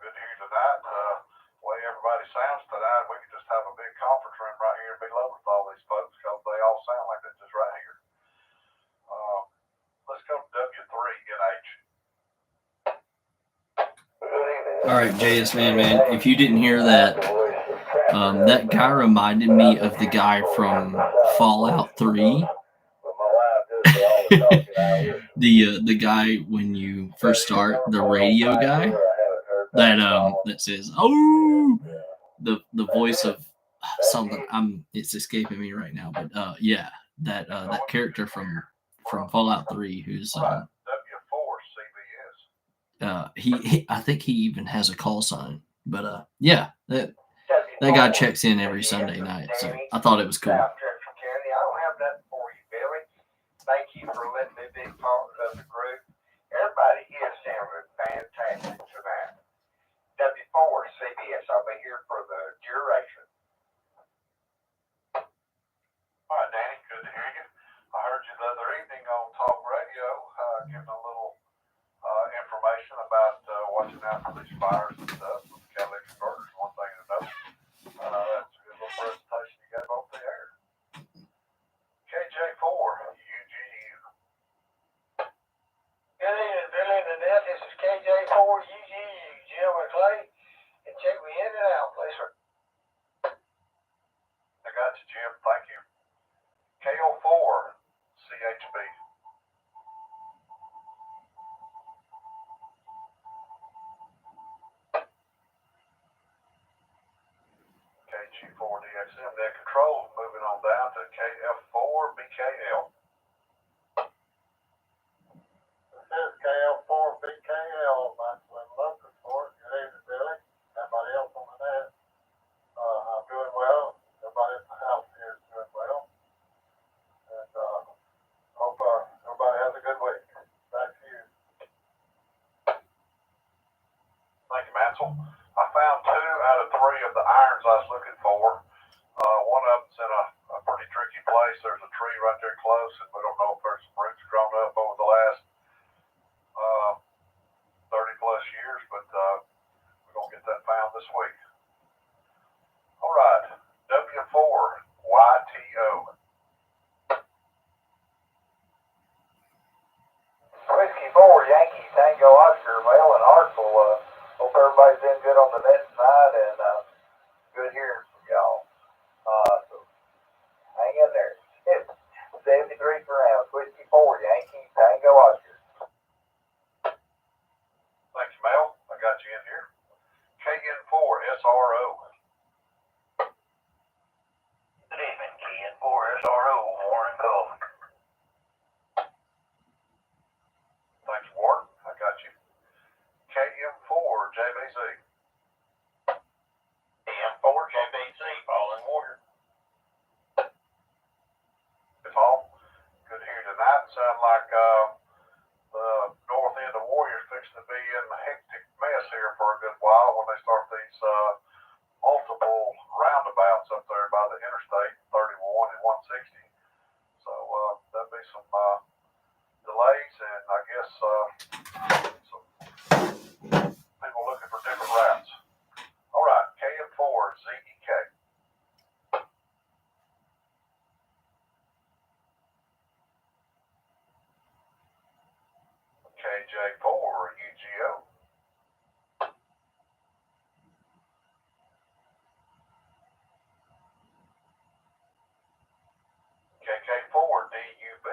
Good to hear you tonight. The way everybody sounds tonight, we could just have a big conference room right here and be loaded with all these folks because they all sound like they're just right here. Let's go to W3NH. All right, JS man, if you didn't hear that, that guy reminded me of the guy from Fallout 3. The guy when you first start, the radio guy that says, "Oh," the voice of something. It's escaping me right now, but yeah, that character from Fallout 3 who's W4 CBS. he I think he even has a call sign, but yeah, that guy checks in every Sunday night, so I thought it was cool. I don't have nothing for you, Billy. Thank you for letting me be part of the group. Everybody here sounded fantastic tonight. W4 CBS, I'll be here for the duration. All right, Danny, good to hear you. I heard you the other evening on talk radio, giving a little information about watching out for these fires and stuff with the catalytic converters. One thing to know. That's a good little presentation you got over the air. KJ4, UGU. Good evening, Billy and Annette. This is KJ4 UGU, Jim and Clay. And check me in and out, please, sir. I got you, Jim. Thank you. KO4, CHB. KG4DXM. Their controls moving on down to KF4BKL. This is KL4BKL. That's what I'm looking for. Good evening, Billy. Everybody else on the net. I'm doing well. Everybody in the house here is doing well. And hope everybody has a good week. Back to you. Thank you, Mansell. I found 2 out of 3 of the irons I was looking for. One of them's in a pretty tricky place. There's a tree right there close, and we don't know if there's some roots grown up over the last 30 plus years, but we're going to get that found this week. All right, W4YTO. Whiskey 4, Yankee, Tango, Oscar, Mel, and Hartsel. Hope everybody's doing good on the net tonight, and good hearing from y'all. So hang in there. It's 73 per ounce. Whiskey 4, Yankee, Tango, Oscar. Thanks, Mel. I got you in here. KN4 SRO. Good evening, KN4 SRO, Warren Cole. Thanks, Ward. I got you. KM4 JBZ. KM4 JBC, Fallen Warrior. It's all good here tonight. Sound like the north end of Warriors fixing to be in a hectic mess here for a good while when they start these multiple roundabouts up there by the Interstate 31 and 160. So there'll be some delays and I guess some people looking for different routes. All right, KM4 ZEK. KJ4 UGO. KK4 DUB.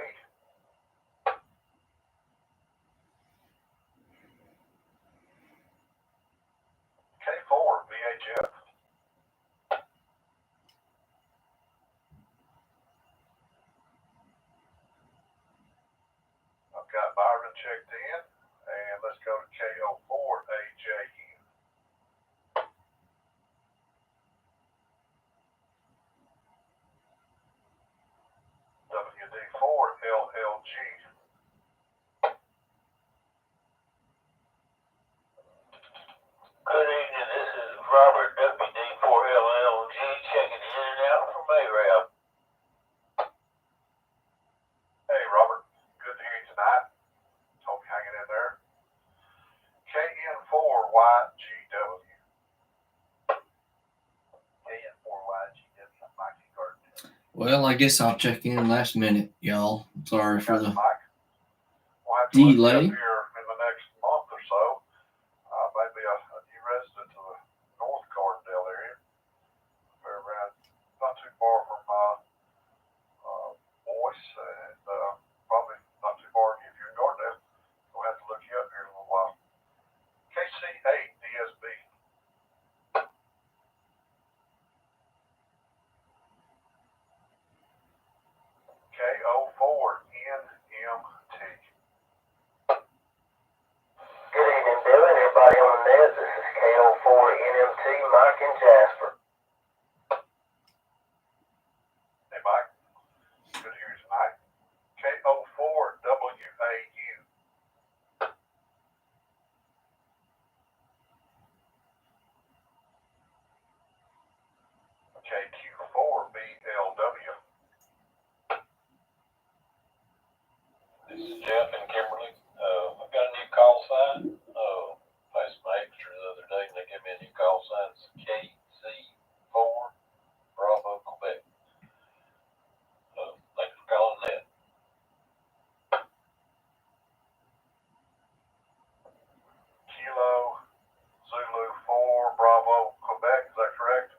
K4 VHF. I've got Byron checked in, and let's go to KO4 AJU. WD4 KN4YGW. KN4YGW, Mikey Gardner. Well, I guess I'll check in last minute, y'all. Sorry for the Mike. We'll have to look you up delay. here in the next month or so. Maybe a new resident to the North Cardindale area. We're around not too far from Boyce and probably not too far if you're in Gardendale. We'll have to look you up here in a little while. KC8DSB. KO4NMT. Good evening, Billy, and everybody on the net. This is KO4NMT, Mike and Jasper. Hey, Mike. Good to hear you tonight. KO4WAU. KQ4BLW. This is Jeff and Kimberly. I've got a new call sign. Paid some extra the other day, and they gave me a new call sign. It's KC4 Bravo, Quebec. Thanks for calling that. Kilo Zulu 4 Bravo, Quebec. Is that correct?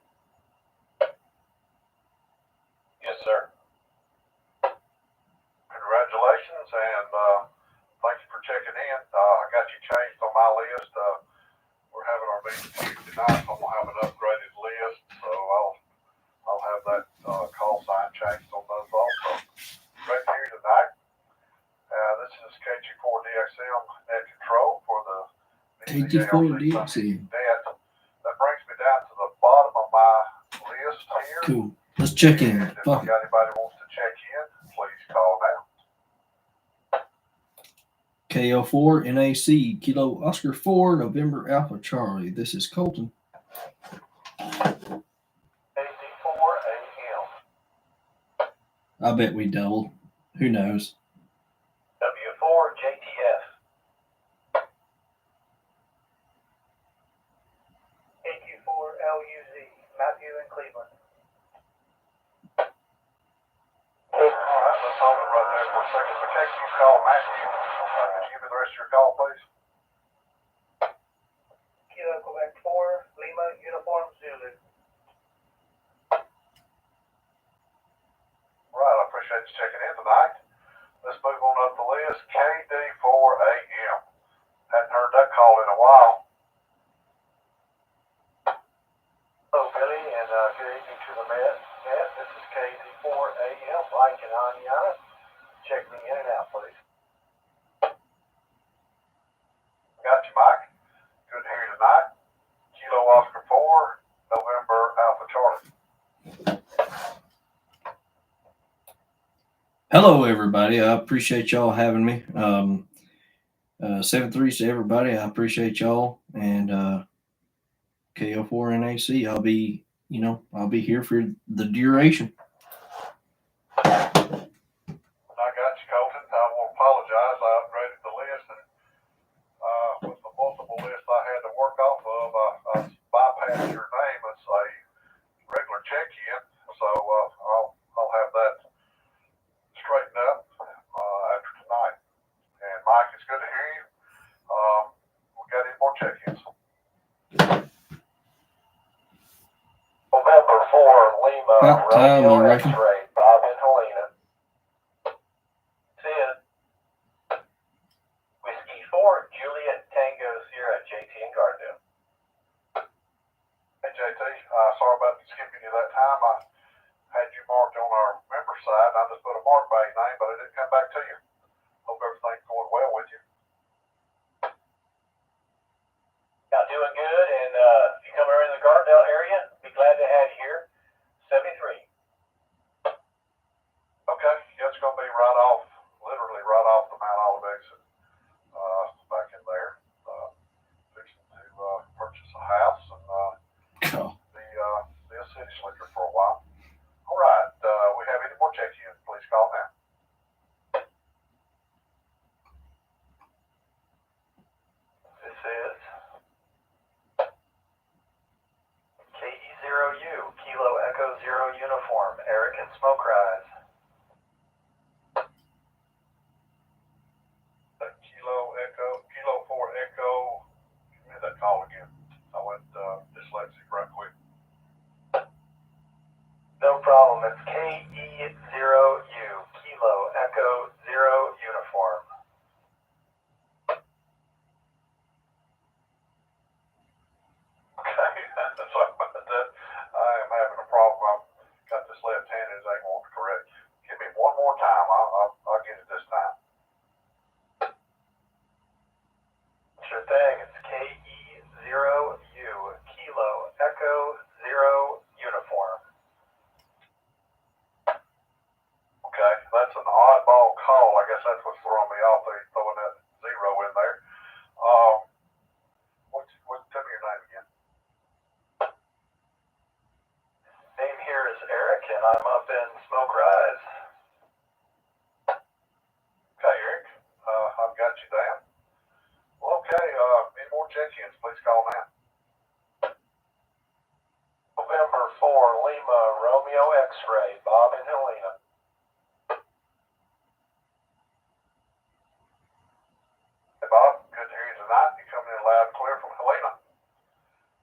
Yes, sir. Congratulations, and thank you for checking in. I got you changed on my list. We're having our meeting Tuesday night. I'm gonna have an upgraded list, so I'll have that call sign changed on those also. Great to hear you tonight. This is KG4DXM net control for the KG4DXM. That brings me down to the bottom of my list here. Cool. Let's check in. And if you got anybody who wants to check in, please call now. KO4 NAC Kilo Oscar 4 November Alpha Charlie. This is Colton. KC4AM. I bet we doubled. Who knows? W4JTF. AQ4LUZ, Matthew in Cleveland. All right, let's hold it right there for a second. In case you call Matthew, could you give me the rest of your call, please? Kilo Quebec 4, Lima Uniform Zulu. Right, I appreciate you checking in tonight. Let's move on up the list. KD4AM. Hadn't heard that call in a while. Hello, Billy, and good evening to the net. This is KD4AM, Mike and Anya. Check me in and out, please. Got you, Mike. Good to hear you tonight. Kilo Oscar 4, November Alpha Charlie. Hello, everybody. I appreciate y'all having me. 7-3 to everybody. I appreciate y'all. And KO4 NAC. I'll be here for the duration. I got you, Colton. I will apologize. I upgraded the list, and with the multiple lists I had to work off of, I bypassed your name as a regular check-in. So I'll have that straightened up after tonight. And Mike, it's good to hear you. We got any more check-ins? November 4, Lima, About time, I Romeo reckon. X-ray, Bob and Helena. 10. Whiskey 4, Juliet Tango Sierra, JT in Gardendale. Hey, JT, sorry about skipping you that time. I had you marked on our member side. I just put a mark by your name, but it didn't come back to you. Hope everything's going well with you. Y'all doing good, and if you come around in the Gardendale area, be glad to have you here. 73. Okay, yeah, it's going to be literally right off the Mount Olive exit, back in there. Fixing to purchase a house and be a city slicker for a while. All right, we have any more check-ins? Please call now. This is Eric and Smoke Rise. Kilo 4 Echo. Give me that call again. I went dyslexic right quick. No problem. It's KE0U, Kilo Echo 0 Uniform. Okay, sorry about that. I am having a problem. I've got this left-handed ain't want to correct. Give me one more time. I'll get it this time. Sure thing. It's KE0U, Kilo Echo 0 Uniform. Okay, that's an oddball call. I guess that's what's throwing me off. They're throwing that 0 in there. Tell me your name again. Name here is Eric, and I'm up in Smoke Rise. Okay, Eric. I've got you down. Well, okay. Any more check-ins? Please call now. November 4, Lima, Romeo X-Ray, Bob and Helena. Hey, Bob. Good to hear you tonight. You're coming in loud and clear from Helena.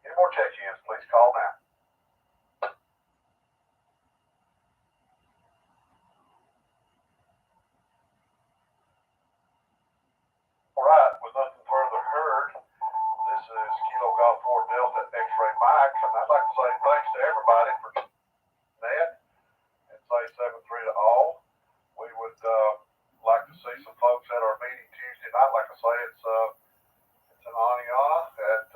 Any more check-ins? Please call now. All right. With nothing further heard, this is Kilo Golf 4 Delta X-Ray Mike, and I'd like to say thanks to everybody for that, and say 7-3 to all. We would like to see some folks at our meeting Tuesday night. Like I say, it's an Aniana at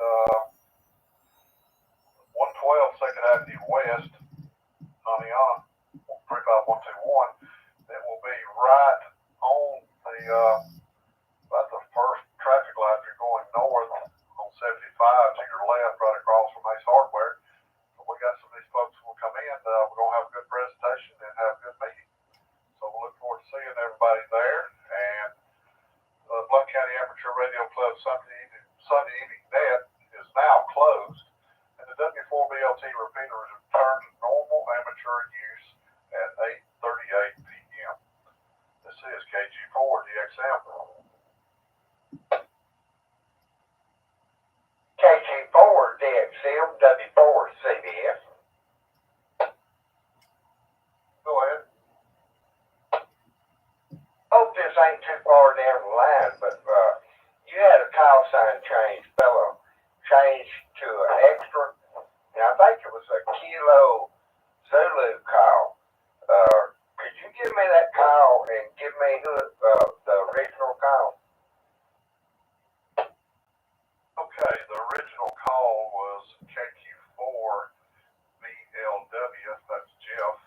112 Second Avenue West, Aniana, 35121. It will be right on about the first traffic light if you're going north on 75 to your left, right across from Ace Hardware. So we got some of these folks who will come in. We're going to have a good presentation and have a good meeting. So we look forward to seeing everybody there. And Blount County Amateur Radio Club Sunday evening net is now closed, and the W4BLT repeater is returned to normal amateur use at 8:38 p.m. This is KG4 DXM. KG4 DXM W4 CBS. Go ahead. Hope this ain't too far down the line, but you had a call sign change, fellow, changed to an extra, and I think it was a Kilo Zulu call. Could you give me that call and give me the original call? Okay, the original call was KQ4 BLW. That's Jeff,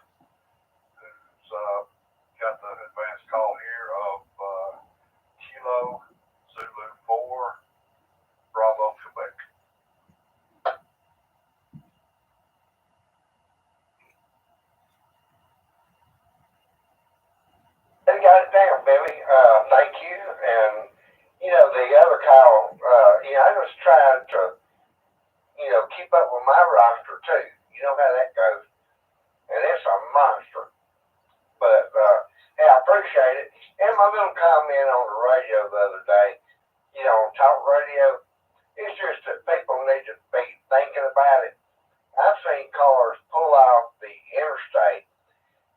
who's got the advanced call here of Kilo Zulu 4 Bravo Quebec. I got it down, Billy. Thank you. And, the other call, I was trying to, keep up with my roster too. You know how that goes. And it's a monster. But, hey, I appreciate it. And my little comment on the radio the other day, on talk radio, it's just that people need to be thinking about it. I've seen cars pull off the interstate,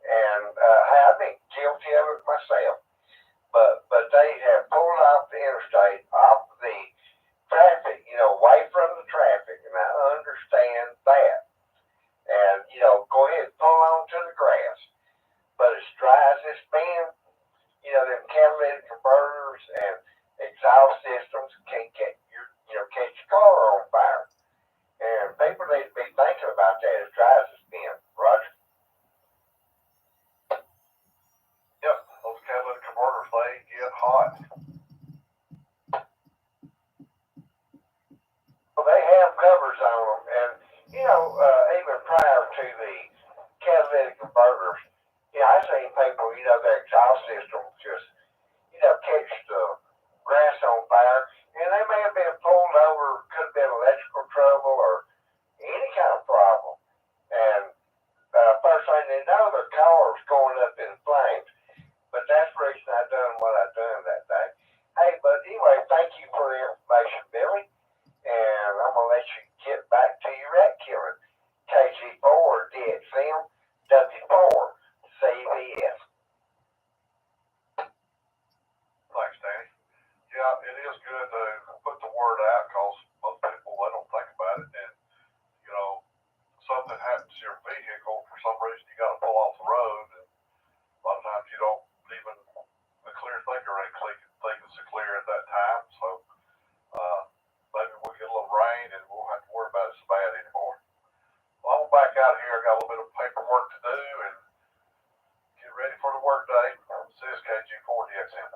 and I've been guilty of it myself. But they have pulled off the interstate, off the traffic, away from the traffic, and I understand that. And, go ahead and pull onto the grass. But as dry as it's been, them catalytic converters and exhaust systems can't catch your car on fire. And people need to be thinking about that as dry as it's been. Roger? Yep, those catalytic converters, they get hot. Well, they have covers on them, and even prior to the catalytic converters, I seen people, their exhaust systems just, catch the grass on fire, and they may have been pulled over, could have been electrical trouble or any kind of problem. And first thing they know, their it is good to put the word out because most people, they don't think about it. And, you know, something happens to your vehicle, for some reason you got to pull off the road. And a lot of times you don't even, a clear thinker ain't thinking so clear at that time. So maybe we'll get a little rain and we'll have to worry about it so bad anymore. Well, I'm back out here. I got a little bit of paperwork to do and get ready for the work day. This is KG4DXM.